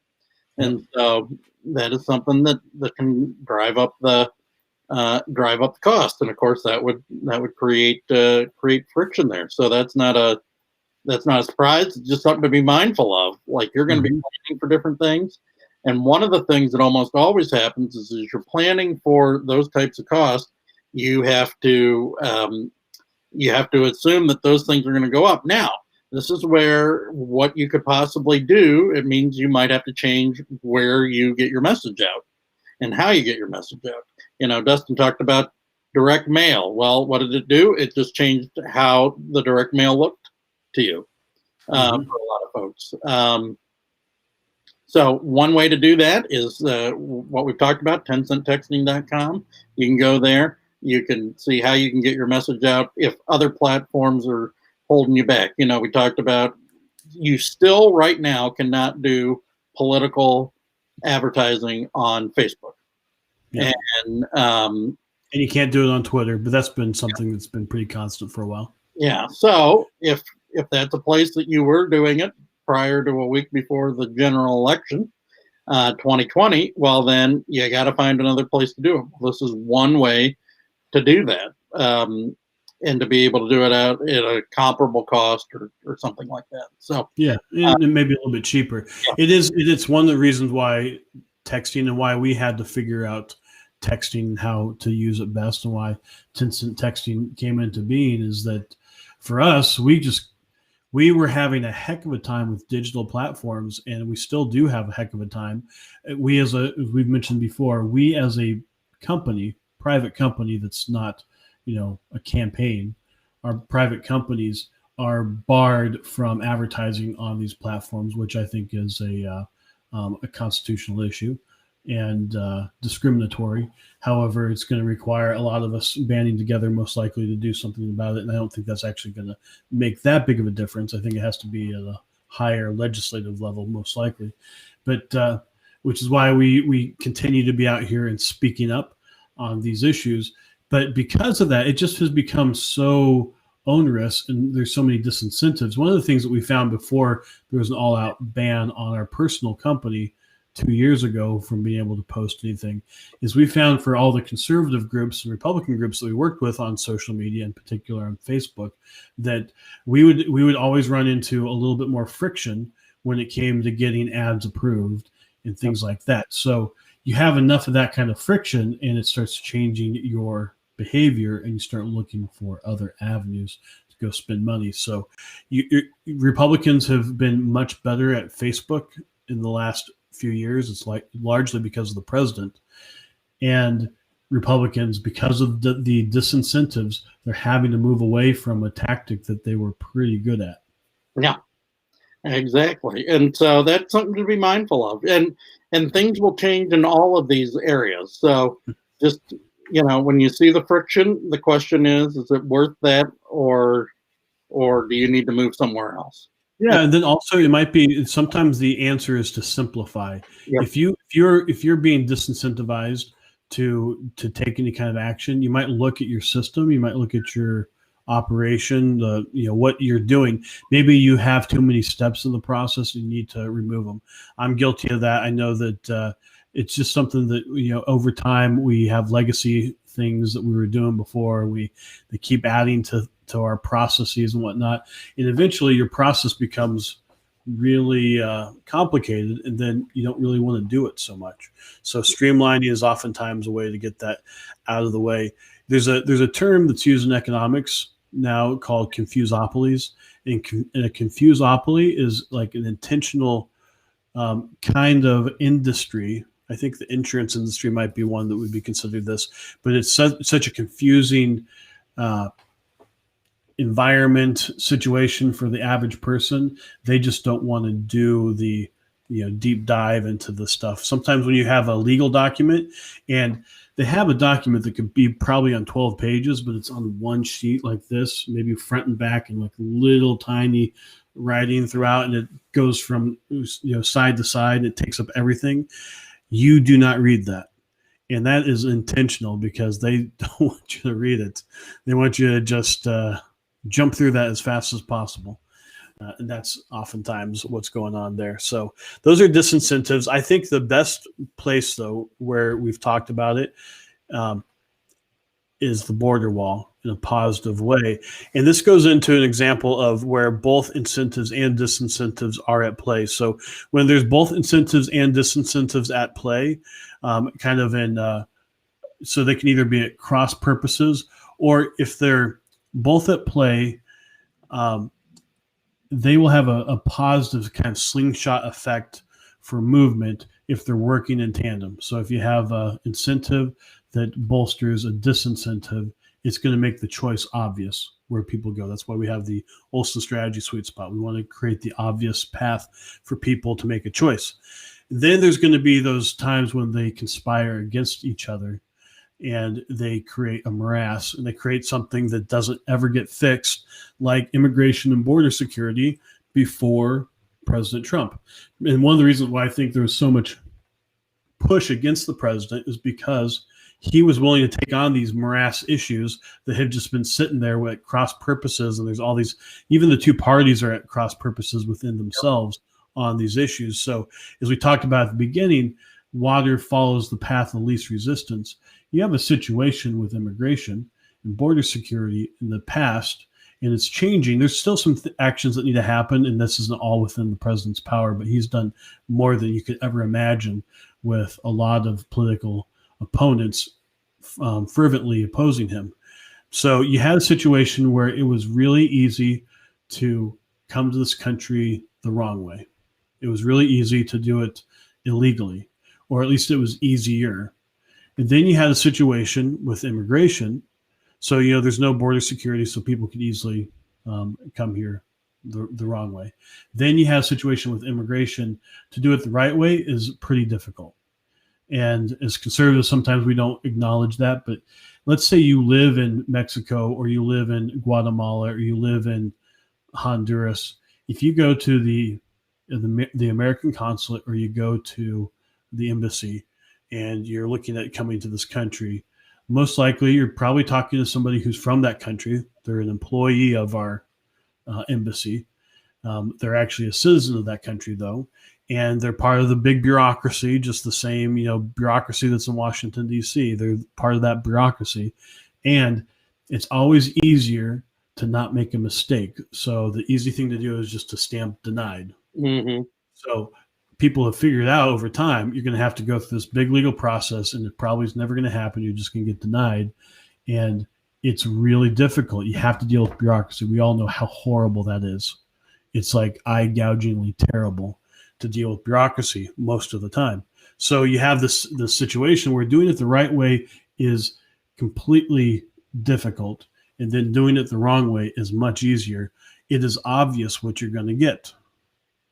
and so that is something that can drive up the cost, and of course that would create friction there. So that's not a surprise. It's just something to be mindful of. Like, you're going to be planning for different things, and one of the things that almost always happens is you're planning for those types of costs. You have to assume that those things are going to go up. Now, this is where what you could possibly do, it means you might have to change where you get your message out and how you get your message out. Dustin talked about direct mail. Well, what did it do? It just changed how the direct mail looked to you for a lot of folks. So one way to do that is what we've talked about, 10centtexting.com. You can go there. You can see how you can get your message out if other platforms are holding you back. We talked about, you still right now cannot do political advertising on Facebook. Yeah. And you can't do it on Twitter, but that's been something that's been pretty constant for a while. Yeah. So if that's a place that you were doing it prior to a week before the general election, 2020, well, then you got to find another place to do it. This is one way to do that, and to be able to do it out at a comparable cost or something like that. So yeah, and maybe a little bit cheaper. Yeah. It's one of the reasons why texting, and why we had to figure out texting, how to use it best, and why 10-cent texting came into being, is that for us, we we were having a heck of a time with digital platforms, and we still do have a heck of a time. As we've mentioned before, we as a company, private company that's not, a campaign, our private companies are barred from advertising on these platforms, which I think is a constitutional issue and discriminatory. However, it's going to require a lot of us banding together, most likely, to do something about it. And I don't think that's actually going to make that big of a difference. I think it has to be at a higher legislative level, most likely. But which is why we continue to be out here and speaking up on these issues. But because of that, it just has become so onerous, and there's so many disincentives. One of the things that we found before there was an all-out ban on our personal company 2 years ago from being able to post anything is we found for all the conservative groups and Republican groups that we worked with on social media, in particular on Facebook, that we would always run into a little bit more friction when it came to getting ads approved and things like that. So you have enough of that kind of friction, and it starts changing your behavior, and you start looking for other avenues to go spend money. So Republicans have been much better at Facebook in the last few years. It's largely because of the president, and Republicans, because of the disincentives, they're having to move away from a tactic that they were pretty good at. Yeah, exactly. And so that's something to be mindful of, and things will change in all of these areas. So just, when you see the friction, the question is it worth that, or do you need to move somewhere else? Yeah, and then also it might be sometimes the answer is to simplify. Yep. If you're being disincentivized to take any kind of action, you might look at your system, you might look at your operation, what you're doing. Maybe you have too many steps in the process and you need to remove them. I'm guilty of that. I know that it's just something that over time we have legacy things that we were doing before. They keep adding to our processes and whatnot, and eventually your process becomes really complicated, and then you don't really want to do it so much. So streamlining is oftentimes a way to get that out of the way. There's a term that's used in economics now called confusopolies, and a confusopoly is like an intentional kind of industry. I think the insurance industry might be one that would be considered this, but it's such a confusing environment situation for the average person. They just don't want to do the deep dive into the stuff. Sometimes when you have a legal document, and they have a document that could be probably on 12 pages, but it's on one sheet like this, maybe front and back, and like little tiny writing throughout, and it goes from side to side, and it takes up everything. You do not read that. And that is intentional because they don't want you to read it. They want you to just jump through that as fast as possible. And that's oftentimes what's going on there. So those are disincentives. I think the best place, though, where we've talked about it is the border wall in a positive way. And this goes into an example of where both incentives and disincentives are at play. So when there's both incentives and disincentives at play, kind of in, so they can either be at cross purposes, or if they're both at play, they will have a positive kind of slingshot effect for movement if they're working in tandem. So if you have an incentive that bolsters a disincentive, it's going to make the choice obvious where people go. That's why we have the Olson strategy sweet spot. We want to create the obvious path for people to make a choice. Then there's going to be those times when they conspire against each other and they create a morass, and they create something that doesn't ever get fixed, like immigration and border security before President Trump. And one of the reasons why I think there was so much push against the president is because he was willing to take on these morass issues that had just been sitting there at cross purposes. And there's all these, even the two parties are at cross purposes within themselves on these issues. So as we talked about at the beginning, water follows the path of least resistance. You have a situation with immigration and border security in the past, and it's changing. There's still some actions that need to happen, and this isn't all within the president's power, but he's done more than you could ever imagine with a lot of political opponents fervently opposing him. So you had a situation where it was really easy to come to this country the wrong way. It was really easy to do it illegally, or at least it was easier. And then you had a situation with immigration. So, there's no border security, so people could easily come here the wrong way. Then you have a situation with immigration. To do it the right way is pretty difficult. And as conservatives, sometimes we don't acknowledge that. But let's say you live in Mexico, or you live in Guatemala, or you live in Honduras. If you go to the American consulate, or you go to the embassy, and you're looking at coming to this country, most likely you're probably talking to somebody who's from that country. They're an employee of our embassy. They're actually a citizen of that country, though, and they're part of the big bureaucracy, just the same, bureaucracy that's in Washington, D.C. They're part of that bureaucracy, and it's always easier to not make a mistake. So the easy thing to do is just to stamp denied. Mm-hmm. So people have figured out over time, you're going to have to go through this big legal process, and it probably is never going to happen. You're just going to get denied. And it's really difficult. You have to deal with bureaucracy. We all know how horrible that is. It's like eye-gougingly terrible to deal with bureaucracy most of the time. So you have this situation where doing it the right way is completely difficult, and then doing it the wrong way is much easier. It is obvious what you're going to get.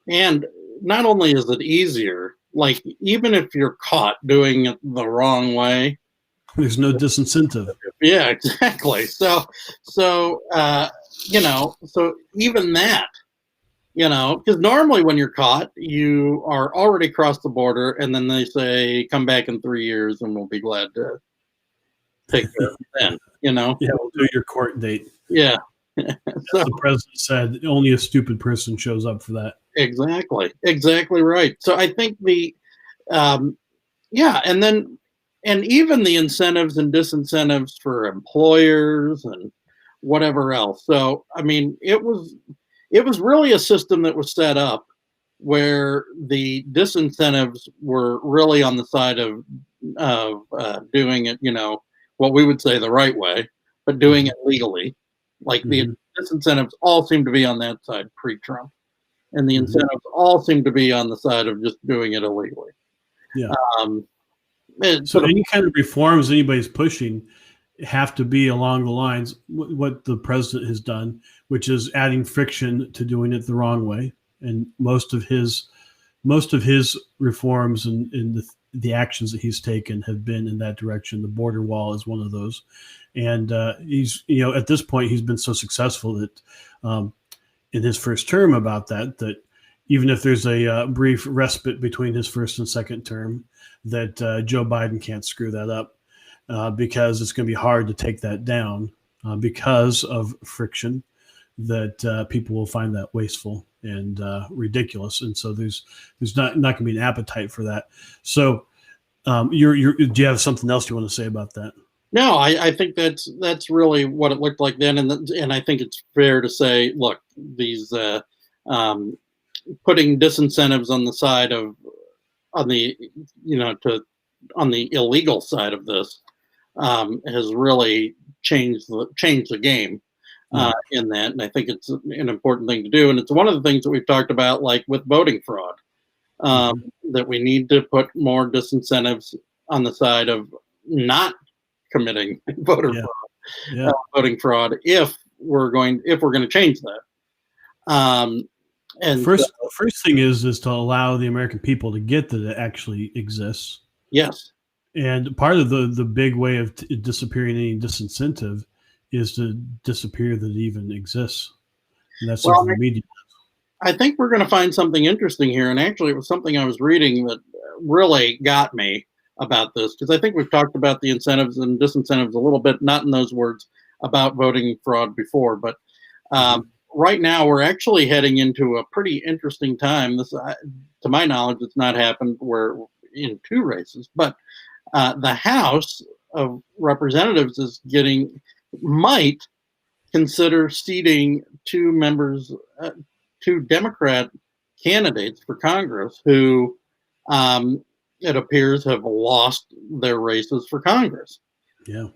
And not only is it easier, like even if you're caught doing it the wrong way, there's no disincentive. Yeah, exactly. So even that, because normally when you're caught, you are already across the border, and then they say, come back in 3 years and we'll be glad to take care of it then, Yeah, we'll do your court date. Yeah. So, the president said only a stupid person shows up for that. Exactly right. So I think and even the incentives and disincentives for employers and whatever else. So, I mean, it was really a system that was set up where the disincentives were really on the side of doing it, what we would say the right way, but doing it legally. Like the disincentives all seem to be on that side pre-Trump. And the incentives all seem to be on the side of just doing it illegally. Yeah. So any kind of reforms anybody's pushing have to be along the lines what the president has done, which is adding friction to doing it the wrong way. And most of his reforms and the actions that he's taken have been in that direction. The border wall is one of those. And he's, at this point, he's been so successful that in his first term about that even if there's a brief respite between his first and second term, that Joe Biden can't screw that up because it's going to be hard to take that down because of friction that people will find that wasteful and ridiculous. And so there's not going to be an appetite for that. So do you have something else you want to say about that? No, I think that's really what it looked like then, and I think it's fair to say, look, these putting disincentives on the side of on the illegal side of this has really changed the game in that, and I think it's an important thing to do, and it's one of the things that we've talked about, like with voting fraud, that we need to put more disincentives on the side of not committing voting fraud if we're going to change that. And first thing is to allow the American people to get that it actually exists. Yes. And part of the big way of disappearing any disincentive is to disappear that it even exists. And that's something the media does. I think we're going to find something interesting here. And actually, it was something I was reading that really got me about this, because I think we've talked about the incentives and disincentives a little bit, not in those words, about voting fraud before. But right now, we're actually heading into a pretty interesting time. This, to my knowledge, it's not happened where in two races, but the House of Representatives might consider seating two Democrat candidates for Congress who it appears have lost their races for Congress. Yeah.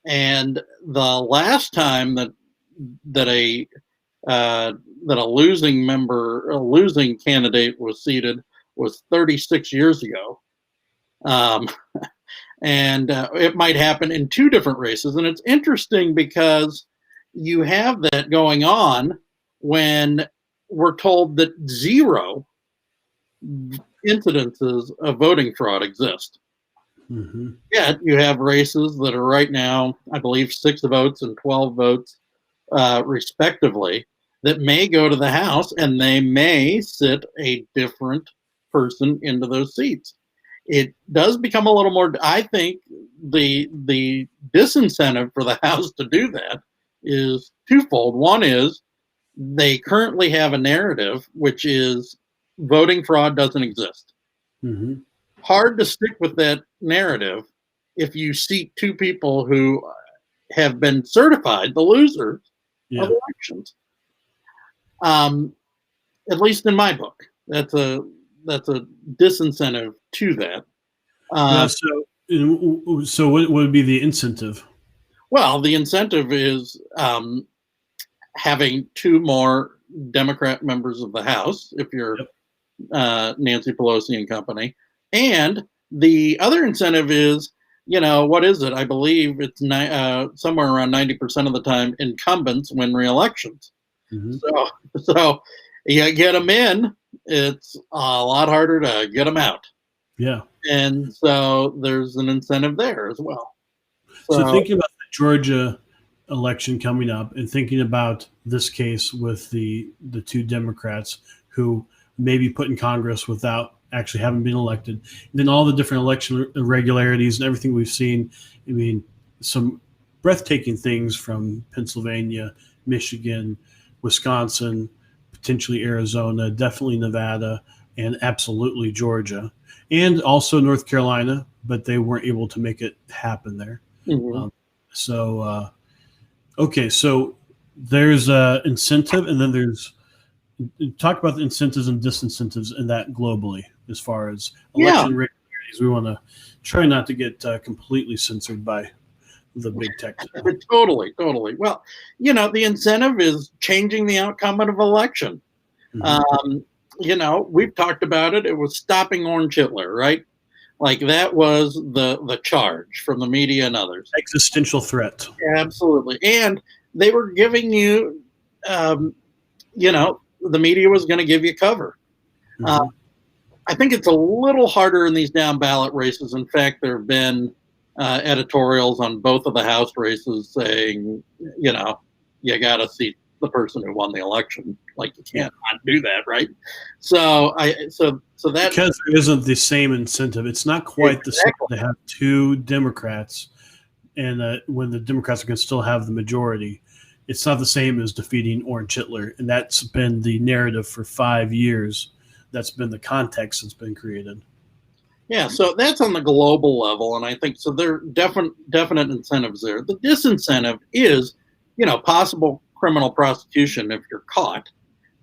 And the last time that a that a losing candidate was seated was 36 years ago. And it might happen in two different races. And it's interesting because you have that going on when we're told that 0 incidences of voting fraud exist. Mm-hmm. Yet you have races that are right now, I believe, 6 votes and 12 votes, respectively, that may go to the House and they may sit a different person into those seats. It does become a little more. I think the disincentive for the House to do that is twofold. One is they currently have a narrative which is voting fraud doesn't exist. Mm-hmm. Hard to stick with that narrative if you seat 2 people who have been certified the losers of elections. At least in my book, that's a disincentive to that. So what would be the incentive? Well, the incentive is having 2 more Democrat members of the House, if you're Nancy Pelosi and company. And the other incentive is, what is it? I believe it's somewhere around 90% of the time incumbents win re-elections. Mm-hmm. So you get them in, it's a lot harder to get them out. Yeah. And so there's an incentive there as well. So thinking about the Georgia election coming up and thinking about this case with the 2 Democrats who may be put in Congress without actually having been elected, and then all the different election irregularities and everything we've seen. I mean, some breathtaking things from Pennsylvania, Michigan, Wisconsin, potentially Arizona, definitely Nevada, and absolutely Georgia, and also North Carolina, but they weren't able to make it happen there. Mm-hmm. Okay, so there's an incentive, and then there's talk about the incentives and disincentives in that globally as far as election irregularities. We want to try not to get completely censored by the big tech. Totally. Well, the incentive is changing the outcome of an election. Mm-hmm. We've talked about it. It was stopping Orange Hitler, right? Like that was the charge from the media and others. Existential threat. Absolutely. And they were giving you, the media was going to give you cover. Mm-hmm. I think it's a little harder in these down ballot races. In fact, there have been editorials on both of the House races saying, you got to seat the person who won the election. Like you can't not do that, right? So that because there isn't the same incentive. It's not quite the same to have 2 Democrats, and when the Democrats are going to still have the majority. It's not the same as defeating Orange Hitler, and that's been the narrative for 5 years. That's been the context that's been created. Yeah, so that's on the global level, and I think so. There are definite incentives there. The disincentive is, possible criminal prosecution if you're caught.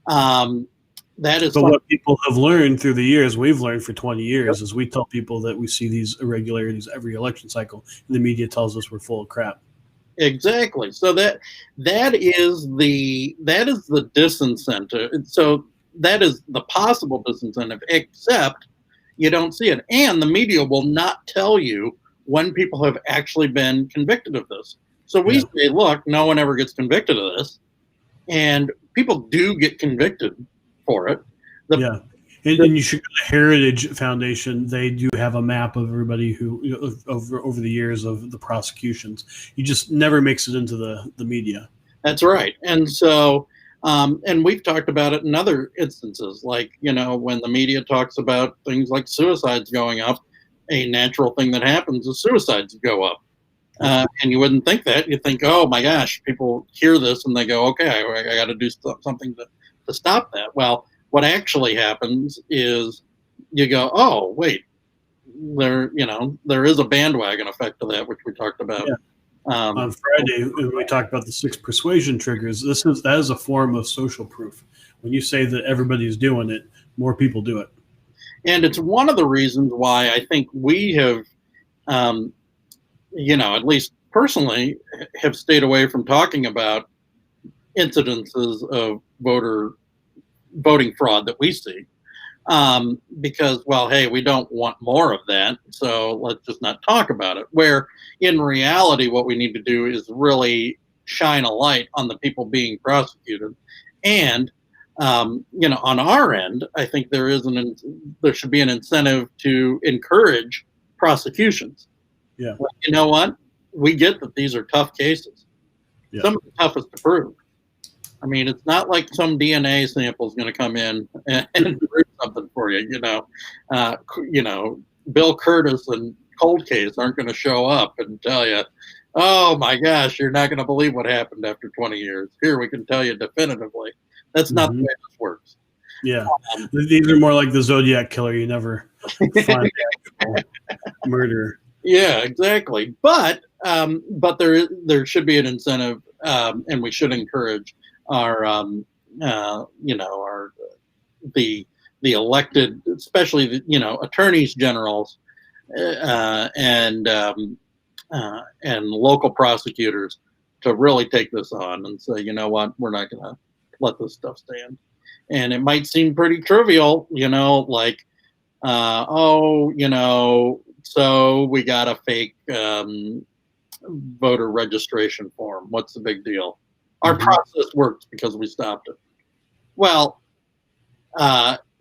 That is. But what people have learned through the years, we've learned for 20 years, is we tell people that we see these irregularities every election cycle, and the media tells us we're full of crap. Exactly. So that is the disincentive. So that is the possible disincentive, except you don't see it. And the media will not tell you when people have actually been convicted of this. So we say, look, no one ever gets convicted of this. And people do get convicted for it. And you should go to the Heritage Foundation. They do have a map of everybody who over the years of the prosecutions. You just never makes it into the media. That's right. And so, and we've talked about it in other instances, like, when the media talks about things like suicides going up, a natural thing that happens is suicides go up. And you wouldn't think that. You think, oh my gosh, people hear this and they go, okay, I got to do something to stop that. Well, what actually happens is you go, oh, wait, there is a bandwagon effect to that, which we talked about. Yeah. On Friday, when we talked about the 6 persuasion triggers, that is a form of social proof. When you say that everybody's doing it, more people do it. And it's one of the reasons why I think we have, at least personally, have stayed away from talking about incidences of voting fraud that we see. Because, well, hey, we don't want more of that, so let's just not talk about it. Where in reality, what we need to do is really shine a light on the people being prosecuted. And, on our end, I think there should be an incentive to encourage prosecutions. Yeah. Well, you know what? We get that these are tough cases. Yeah. Some of the toughest to prove. I mean, it's not like some DNA sample is going to come in and prove something for you. Bill Curtis and Cold Case aren't going to show up and tell you, "Oh my gosh, you're not going to believe what happened after 20 years." Here, we can tell you definitively. That's not the way this works. Yeah, these are more like the Zodiac killer. You never find the murderer. Yeah, exactly. But there should be an incentive, and we should encourage our the elected, especially the attorneys generals and local prosecutors to really take this on and say, you know what, we're not going to let this stuff stand. And it might seem pretty trivial, like so we got a fake voter registration form. What's the big deal? Our process works because we stopped it. Well,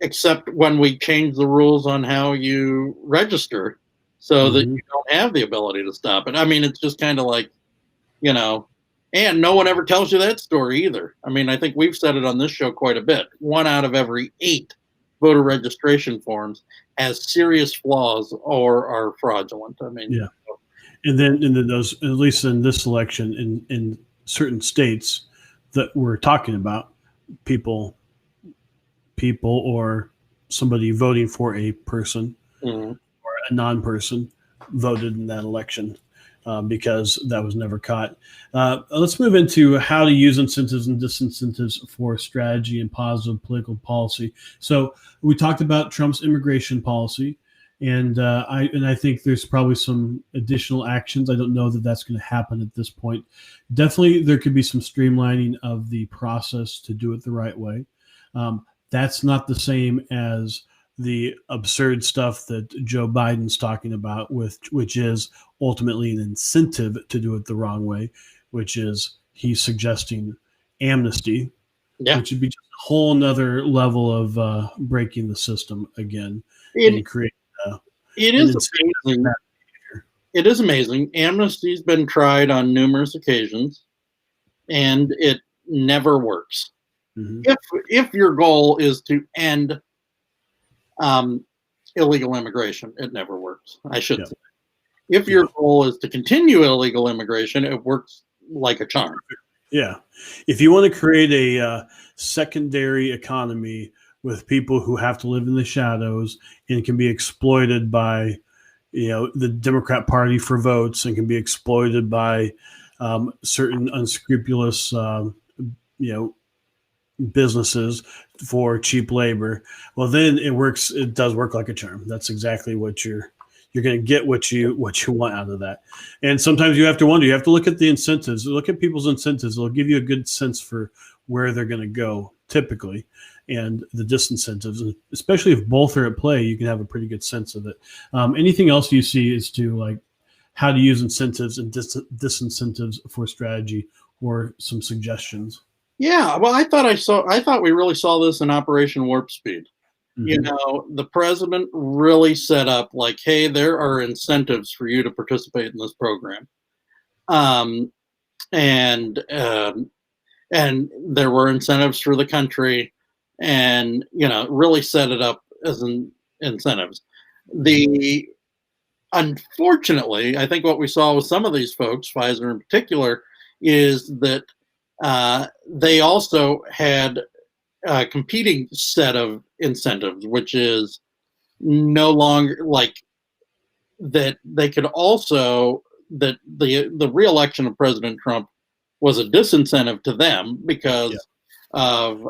except when we change the rules on how you register so that you don't have the ability to stop it. I mean, it's just kind of like, and no one ever tells you that story either. I mean, I think we've said it on this show quite a bit. 1 out of every 8 voter registration forms has serious flaws or are fraudulent. I mean, yeah. And then those, at least in this election, in certain states that we're talking about, people or somebody voting for a person or a non-person voted in that election because that was never caught. Let's move into how to use incentives and disincentives for strategy and positive political policy. So we talked about Trump's immigration policy. And I think there's probably some additional actions. I don't know that that's going to happen at this point. Definitely, there could be some streamlining of the process to do it the right way. That's not the same as the absurd stuff that Joe Biden's talking about, which is ultimately an incentive to do it the wrong way, which is he's suggesting amnesty, which would be just a whole nother level of breaking the system again and creating. It is amazing. It is amazing. Amnesty's been tried on numerous occasions, and it never works. If your goal is to end illegal immigration, it never works. I should say. If your goal is to continue illegal immigration, it works like a charm. Yeah. If you want to create a secondary economy with people who have to live in the shadows and can be exploited by, the Democrat Party for votes and can be exploited by certain unscrupulous, businesses for cheap labor. Well, then it works. It does work like a charm. That's exactly what you're going to get what you want out of that. And sometimes you have to wonder, you have to look at the incentives, look at people's incentives. It'll give you a good sense for where they're going to go typically. And the disincentives, especially if both are at play, you can have a pretty good sense of it. Anything else you see as to like how to use incentives and disincentives for strategy, or some suggestions? Yeah, well, I thought we really saw this in Operation Warp Speed. The president really set up like, hey, there are incentives for you to participate in this program. And there were incentives for the country, and really set it up as incentives. Unfortunately, I think what we saw with some of these folks, Pfizer in particular, is that they also had a competing set of incentives, which is no longer like that. They could also that the re-election of President Trump was a disincentive to them because of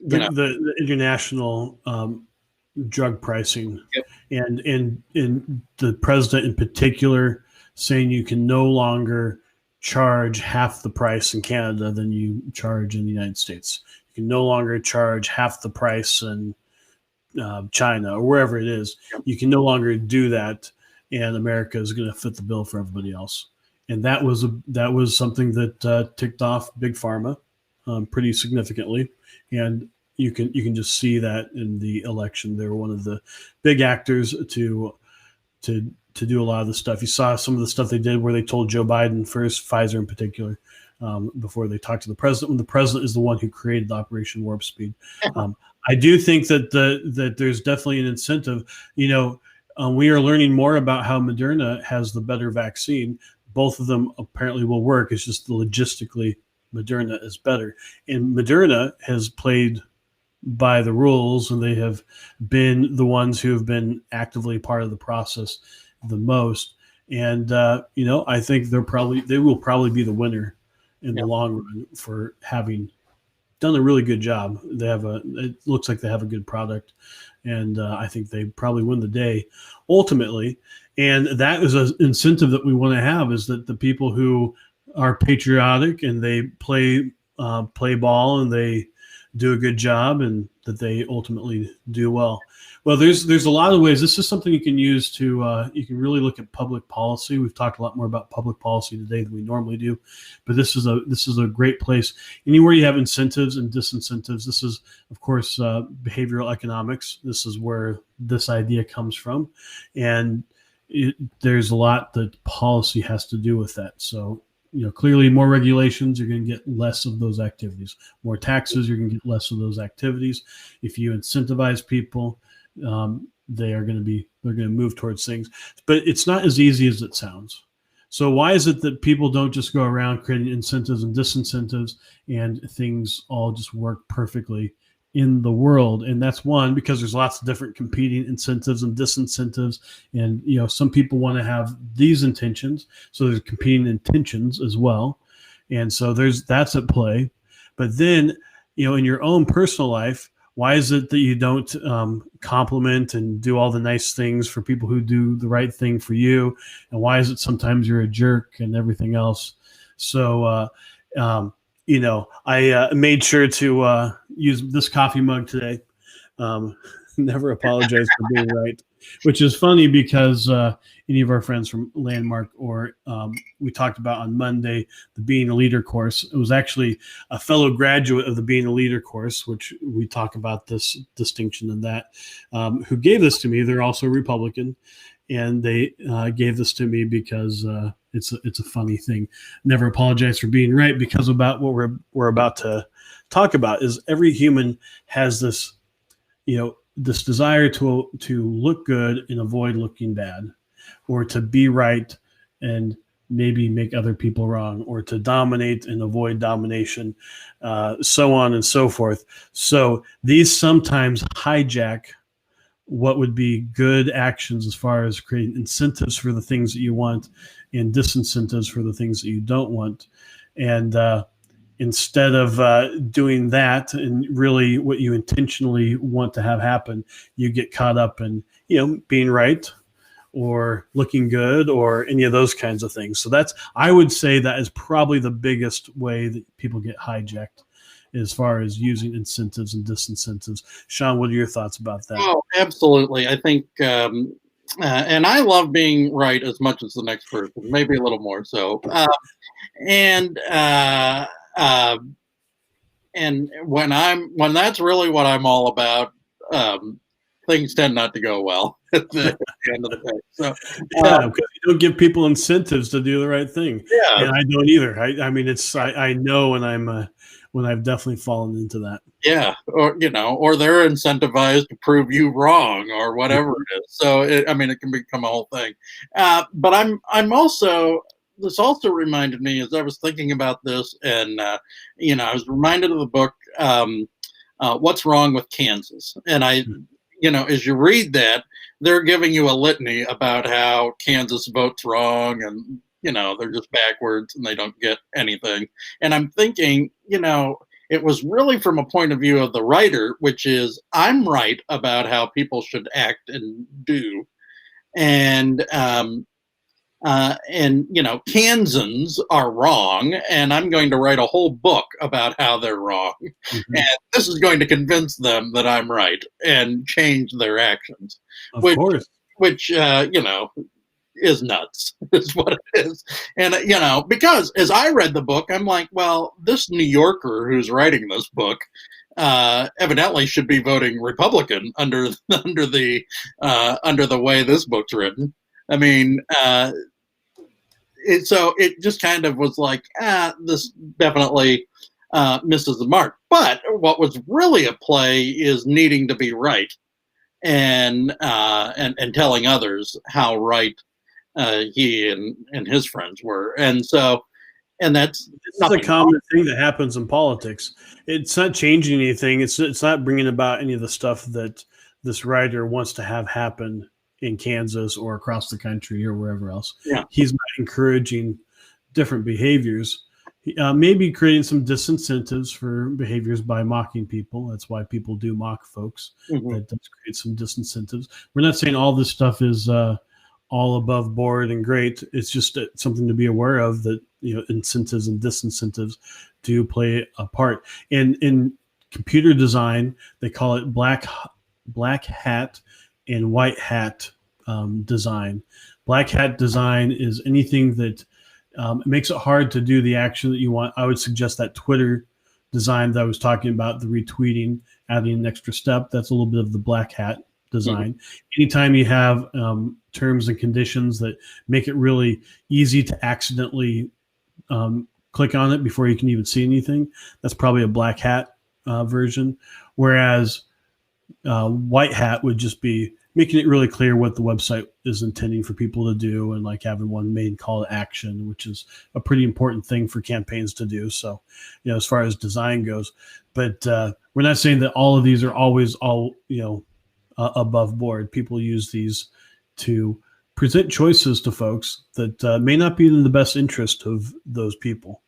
the international drug pricing, and the president in particular saying you can no longer charge half the price in Canada than you charge in the United States. You can no longer charge half the price in China or wherever it is. You can no longer do that, and America is going to fit the bill for everybody else. And that was something that ticked off Big Pharma pretty significantly, and you can just see that in the election. They were one of the big actors to do a lot of the stuff. You saw some of the stuff they did where they told Joe Biden first, Pfizer in particular, before they talked to the president, when the president is the one who created Operation Warp Speed. I do think that there's definitely an incentive. We are learning more about how Moderna has the better vaccine. Both of them apparently will work. It's just logistically Moderna is better. And Moderna has played by the rules, and they have been the ones who have been actively part of the process the most. And I think they will probably be the winner in the long run for having done a really good job. It looks like they have a good product, and I think they probably win the day ultimately. And that is an incentive that we want to have, is that the people who are patriotic and they play ball and they do a good job, and that they ultimately do well. Well, there's a lot of ways. This is something you can use to you can really look at public policy. We've talked a lot more about public policy today than we normally do, but this is a great place. Anywhere you have incentives and disincentives, this is, of course, behavioral economics. This is where this idea comes from, and there's a lot that policy has to do with that. So, clearly more regulations, you're going to get less of those activities. More taxes, you're going to get less of those activities. If you incentivize people, they're going to move towards things. But it's not as easy as it sounds. So why is it that people don't just go around creating incentives and disincentives and things all just work perfectly in the world? And that's one, because there's lots of different competing incentives and disincentives. And, some people want to have these intentions. So there's competing intentions as well. And so that's at play. But then, in your own personal life, why is it that you don't compliment and do all the nice things for people who do the right thing for you? And why is it sometimes you're a jerk and everything else? So, I made sure to use this coffee mug today. Never apologize for being right, which is funny because any of our friends from Landmark, or we talked about on Monday, the Being a Leader course. It was actually a fellow graduate of the Being a Leader course, which we talk about this distinction in that, who gave this to me. They're also Republican, and they gave this to me because it's a funny thing. Never apologize for being right, because about what we're about to talk about is every human has this, this desire to look good and avoid looking bad, or to be right and maybe make other people wrong, or to dominate and avoid domination, so on and so forth. So these sometimes hijack what would be good actions as far as creating incentives for the things that you want and disincentives for the things that you don't want. And instead of doing that and really what you intentionally want to have happen, you get caught up in, being right or looking good or any of those kinds of things. So I would say that is probably the biggest way that people get hijacked as far as using incentives and disincentives. Sean, what are your thoughts about that? Oh, absolutely. I think, and I love being right as much as the next person, maybe a little more so. And when that's really what I'm all about, things tend not to go well at the end of the day. So, because you don't give people incentives to do the right thing. Yeah, and I don't either. I mean, I know when I've definitely fallen into that. Yeah, or they're incentivized to prove you wrong or whatever it is. So it can become a whole thing. But I'm also, this also reminded me as I was thinking about this, and I was reminded of the book What's Wrong with Kansas, and as you read that, they're giving you a litany about how Kansas votes wrong, and they're just backwards and they don't get anything. And I'm thinking, it was really from a point of view of the writer, which is, I'm right about how people should act and do. And And Kansans are wrong, and I'm going to write a whole book about how they're wrong. Mhm. And this is going to convince them that I'm right and change their actions, Of which, course. which is nuts, is what it is. And, because as I read the book, I'm like, well, this New Yorker who's writing this book evidently should be voting Republican under the way this book's written. I mean, so it just kind of was like, this definitely misses the mark. But what was really a play is needing to be right and telling others how right he and his friends were, and that's This is a common thing that happens in politics. It's not changing anything. It's not bringing about any of the stuff that this writer wants to have happen in Kansas or across the country or wherever else. Yeah. He's not encouraging different behaviors. Maybe creating some disincentives for behaviors by mocking people. That's why people do mock folks. Mhm. That does create some disincentives. We're not saying all this stuff is all above board and great. It's just something to be aware of, that incentives and disincentives do play a part. And in computer design, they call it black hat and white hat design. Black hat design is anything that makes it hard to do the action that you want. I would suggest that Twitter design that I was talking about, the retweeting, adding an extra step. That's a little bit of the black hat design. Mm-hmm. Anytime you have terms and conditions that make it really easy to accidentally click on it before you can even see anything, that's probably a black hat version. Whereas white hat would just be making it really clear what the website is intending for people to do, and like having one main call to action, which is a pretty important thing for campaigns to do. So, as far as design goes, but we're not saying that all of these are always above board. People use these to present choices to folks that may not be in the best interest of those people.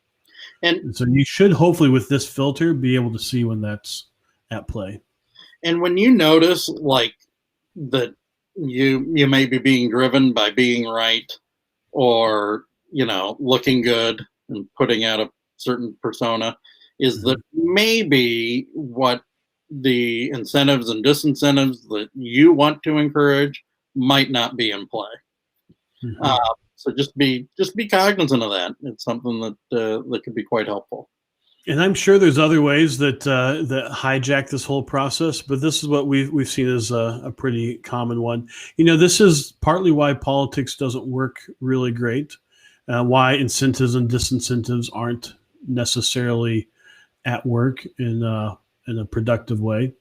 And so you should hopefully with this filter be able to see when that's at play. And when you notice like that you may be being driven by being right, or looking good and putting out a certain persona, is that maybe what the incentives and disincentives that you want to encourage might not be in play. So just be cognizant of that. It's something that could be quite helpful. And I'm sure there's other ways that hijack this whole process, but this is what we've seen as a pretty common one. This is partly why politics doesn't work really great, why incentives and disincentives aren't necessarily at work in a productive way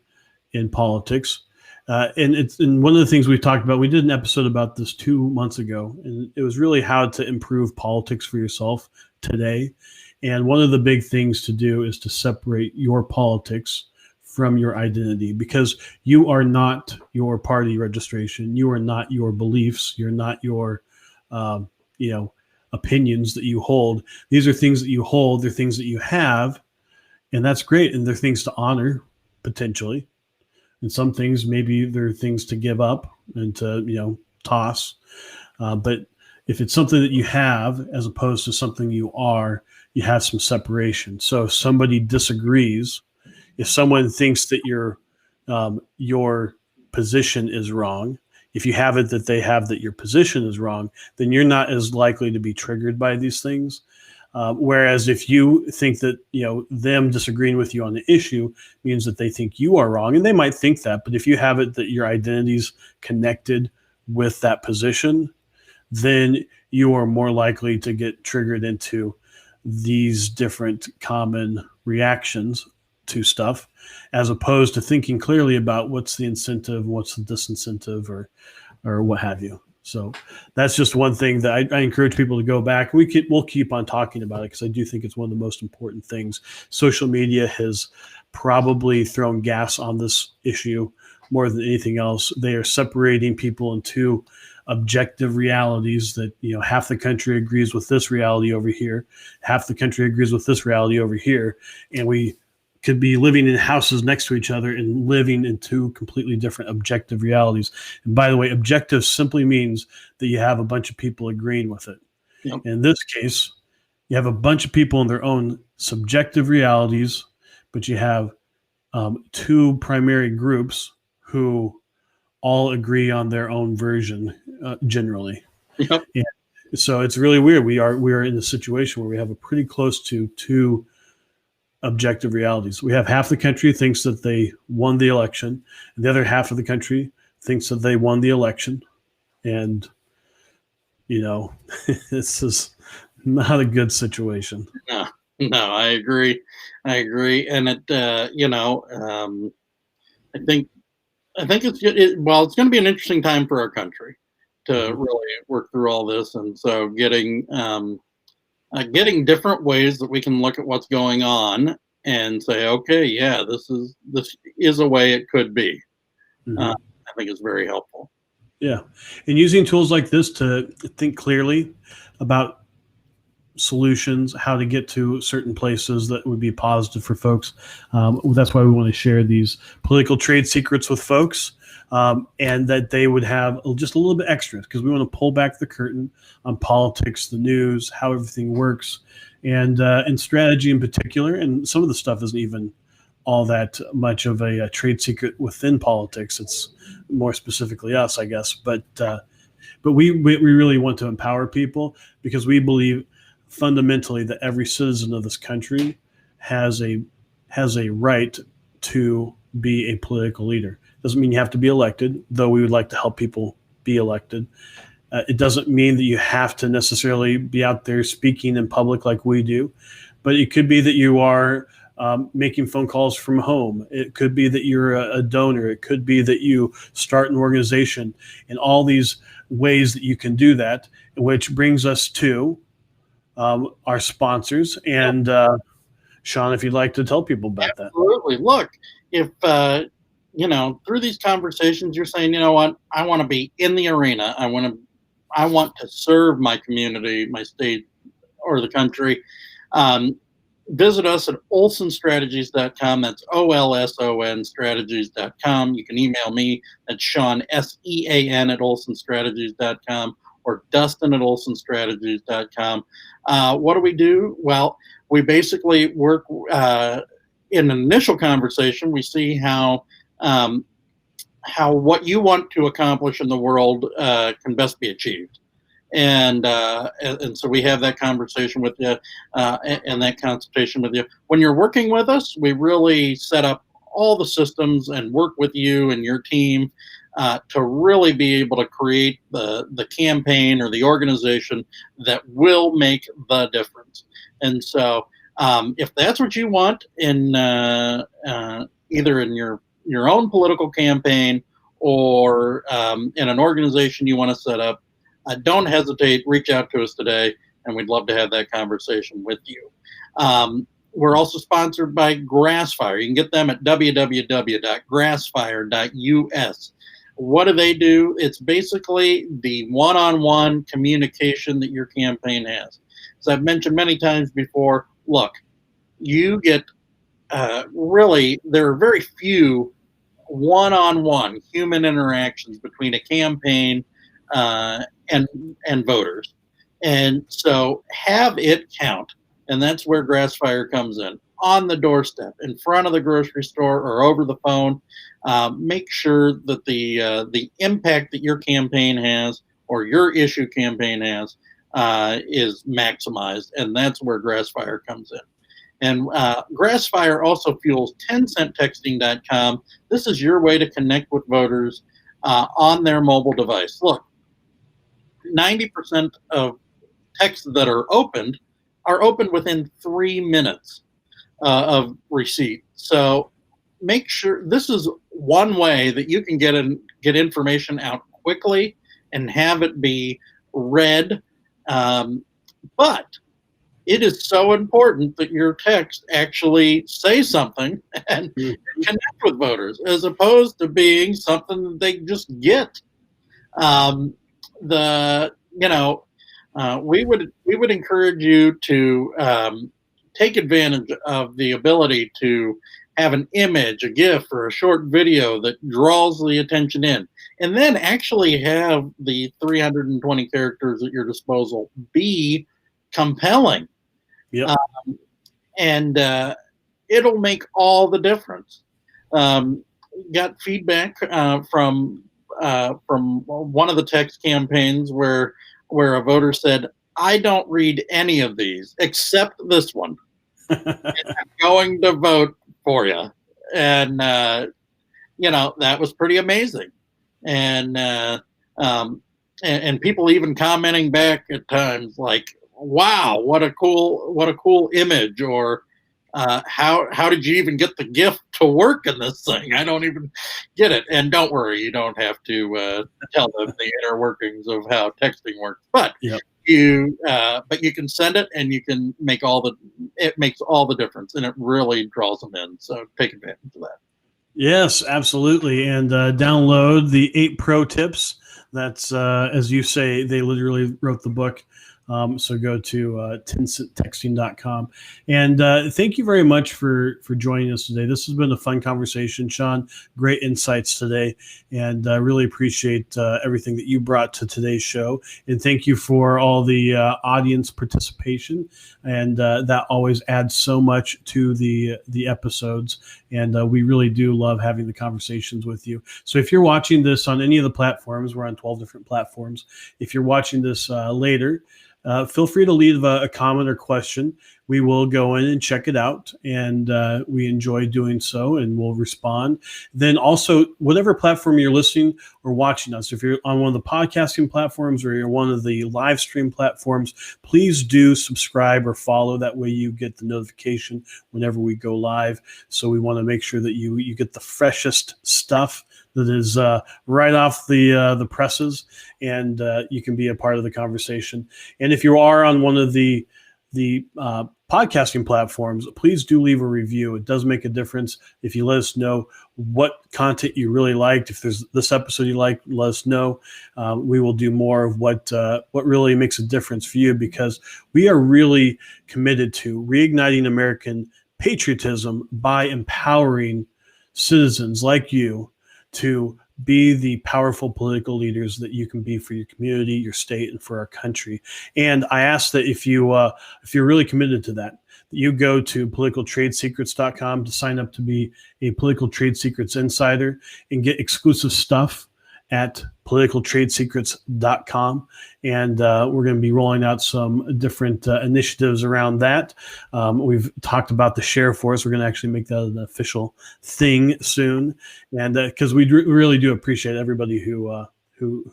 in politics. And one of the things we talked about, we did an episode about this 2 months ago, and it was really how to improve politics for yourself today. And one of the big things to do is to separate your politics from your identity, because you are not your party registration. You are not your beliefs. You're not your, opinions that you hold. These are things that you hold. They're things that you have, and that's great. And they're things to honor potentially. And some things, maybe they're things to give up and to, toss. But if it's something that you have as opposed to something you are, you have some separation. So if somebody disagrees, if someone thinks that your position is wrong, if you have it that they have that your position is wrong, then you're not as likely to be triggered by these things. Whereas if you think that them disagreeing with you on the issue means that they think you are wrong, and they might think that, but if you have it that your identity's connected with that position, then you are more likely to get triggered into these different common reactions to stuff, as opposed to thinking clearly about what's the incentive, what's the disincentive, or what have you. So that's just one thing that I encourage people to go back. We'll keep on talking about it because I do think it's one of the most important things. Social media has probably thrown gas on this issue more than anything else. They are separating people into objective realities that half the country agrees with this reality over here, half the country agrees with this reality over here, and we could be living in houses next to each other and living in two completely different objective realities. And by the way, objective simply means that you have a bunch of people agreeing with it. Yep. In this case, you have a bunch of people in their own subjective realities, but you have two primary groups who all agree on their own version generally. Yep. And so it's really weird. We are in a situation where we have a pretty close to two objective realities. We have half the country thinks that they won the election, and the other half of the country thinks that they won the election. And, this is not a good situation. No, I agree. And it, I think it's it's going to be an interesting time for our country to really work through all this. And so getting different ways that we can look at what's going on and say, okay, yeah, this is a way it could be. I think is very helpful. Yeah. And using tools like this to think clearly about solutions, how to get to certain places that would be positive for folks. That's why we want to share these political trade secrets with folks, and that they would have just a little bit extra, because we want to pull back the curtain on politics, the news, how everything works, and strategy in particular. And some of the stuff isn't even all that much of a trade secret within politics. It's more specifically us, I guess. But we really want to empower people, because we believe fundamentally that every citizen of this country has a right to be a political leader. Doesn't mean you have to be elected, though we would like to help people be elected. It doesn't mean that you have to necessarily be out there speaking in public like we do, but it could be that you are making phone calls from home. It could be that you're a donor. It could be that you start an organization, and all these ways that you can do that, which brings us to our sponsors. And Sean, if you'd like to tell people about that. Absolutely. Look, if, through these conversations, you're saying, you know what, I want to be in the arena. I want to serve my community, my state, or the country. Visit us at olsonstrategies.com. That's OLSON strategies.com. You can email me at Sean, SEAN, at olsonstrategies.com, or Dustin at olsonstrategies.com. What do we do? Well, we basically work in an initial conversation. We see how what you want to accomplish in the world can best be achieved. And so we have that conversation with you and that consultation with you. When you're working with us, we really set up all the systems and work with you and your team to really be able to create the campaign or the organization that will make the difference. And so if that's what you want in either in your own political campaign or in an organization you want to set up, don't hesitate. Reach out to us today, and we'd love to have that conversation with you. We're also sponsored by Grassfire. You can get them at www.grassfire.us. What do they do? It's basically the one-on-one communication that your campaign has. As I've mentioned many times before, look, you get really, there are very few one-on-one human interactions between a campaign and voters. And so have it count. And that's where Grassfire comes in. On the doorstep, in front of the grocery store, or over the phone. Make sure that the impact that your campaign has, or your issue campaign has, is maximized. And that's where Grassfire comes in. And Grassfire also fuels 10centtexting.com. This is your way to connect with voters on their mobile device. Look, 90% of texts that are opened within 3 minutes of receipt. So make sure this is one way that you can get information out quickly and have it be read. But it is so important that your text actually say something and connect with voters, as opposed to being something that they just get. We would encourage you to take advantage of the ability to have an image, a GIF, or a short video that draws the attention in, and then actually have the 320 characters at your disposal be compelling. Yep. And it'll make all the difference. Got feedback from one of the text campaigns where a voter said, "I don't read any of these except this one. And I'm going to vote for you." And that was pretty amazing. And people even commenting back at times like, "Wow, what a cool image," or how did you even get the GIF to work in this thing? I don't even get it. And don't worry, you don't have to tell them the inner workings of how texting works. But Yep. you can send it, and you can it makes all the difference, and it really draws them in. So take advantage of that. Yes, absolutely. And download the 8 pro tips. That's, as you say, they literally wrote the book. So go to tinsentexting.com. And thank you very much for joining us today. This has been a fun conversation, Sean. Great insights today. And I really appreciate everything that you brought to today's show. And thank you for all the audience participation. And that always adds so much to the episodes. And we really do love having the conversations with you. So if you're watching this on any of the platforms, we're on 12 different platforms. If you're watching this later, feel free to leave a comment or question. We will go in and check it out, and we enjoy doing so, and we'll respond. Then also, whatever platform you're listening or watching us, if you're on one of the podcasting platforms or you're one of the live stream platforms, please do subscribe or follow. That way you get the notification whenever we go live. So we want to make sure that you get the freshest stuff that is right off the presses, and you can be a part of the conversation. And if you are on one of the podcasting platforms, please do leave a review. It does make a difference. If you let us know what content you really liked, if there's this episode you like, let us know. We will do more of what really makes a difference for you, because we are really committed to reigniting American patriotism by empowering citizens like you to be the powerful political leaders that you can be for your community, your state, and for our country. And I ask that if you're really committed to that, you go to politicaltradesecrets.com to sign up to be a Political Trade Secrets Insider and get exclusive stuff at politicaltradesecrets.com. And we're going to be rolling out some different initiatives around that. We've talked about the Share Force. We're going to actually make that an official thing soon. And because we really do appreciate everybody who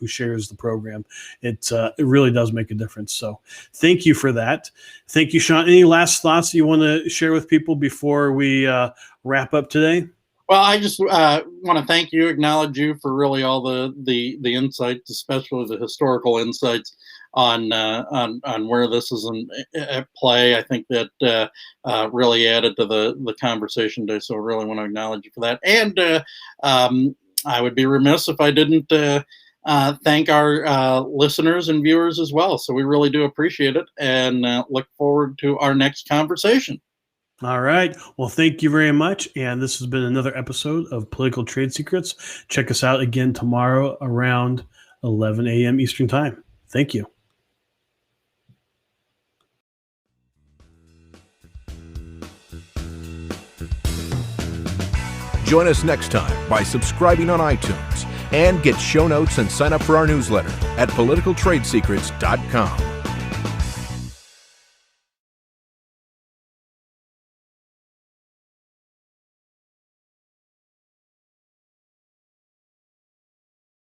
shares the program. It really does make a difference. So thank you for that. Thank you, Sean. Any last thoughts you want to share with people before we wrap up today? Well, I just want to thank you, acknowledge you for really all the insights, especially the historical insights on where this is at play. I think that really added to the conversation today. So I really want to acknowledge you for that. And I would be remiss if I didn't thank our listeners and viewers as well. So we really do appreciate it, and look forward to our next conversation. All right. Well, thank you very much. And this has been another episode of Political Trade Secrets. Check us out again tomorrow around 11 a.m. Eastern Time. Thank you. Join us next time by subscribing on iTunes, and get show notes and sign up for our newsletter at politicaltradesecrets.com.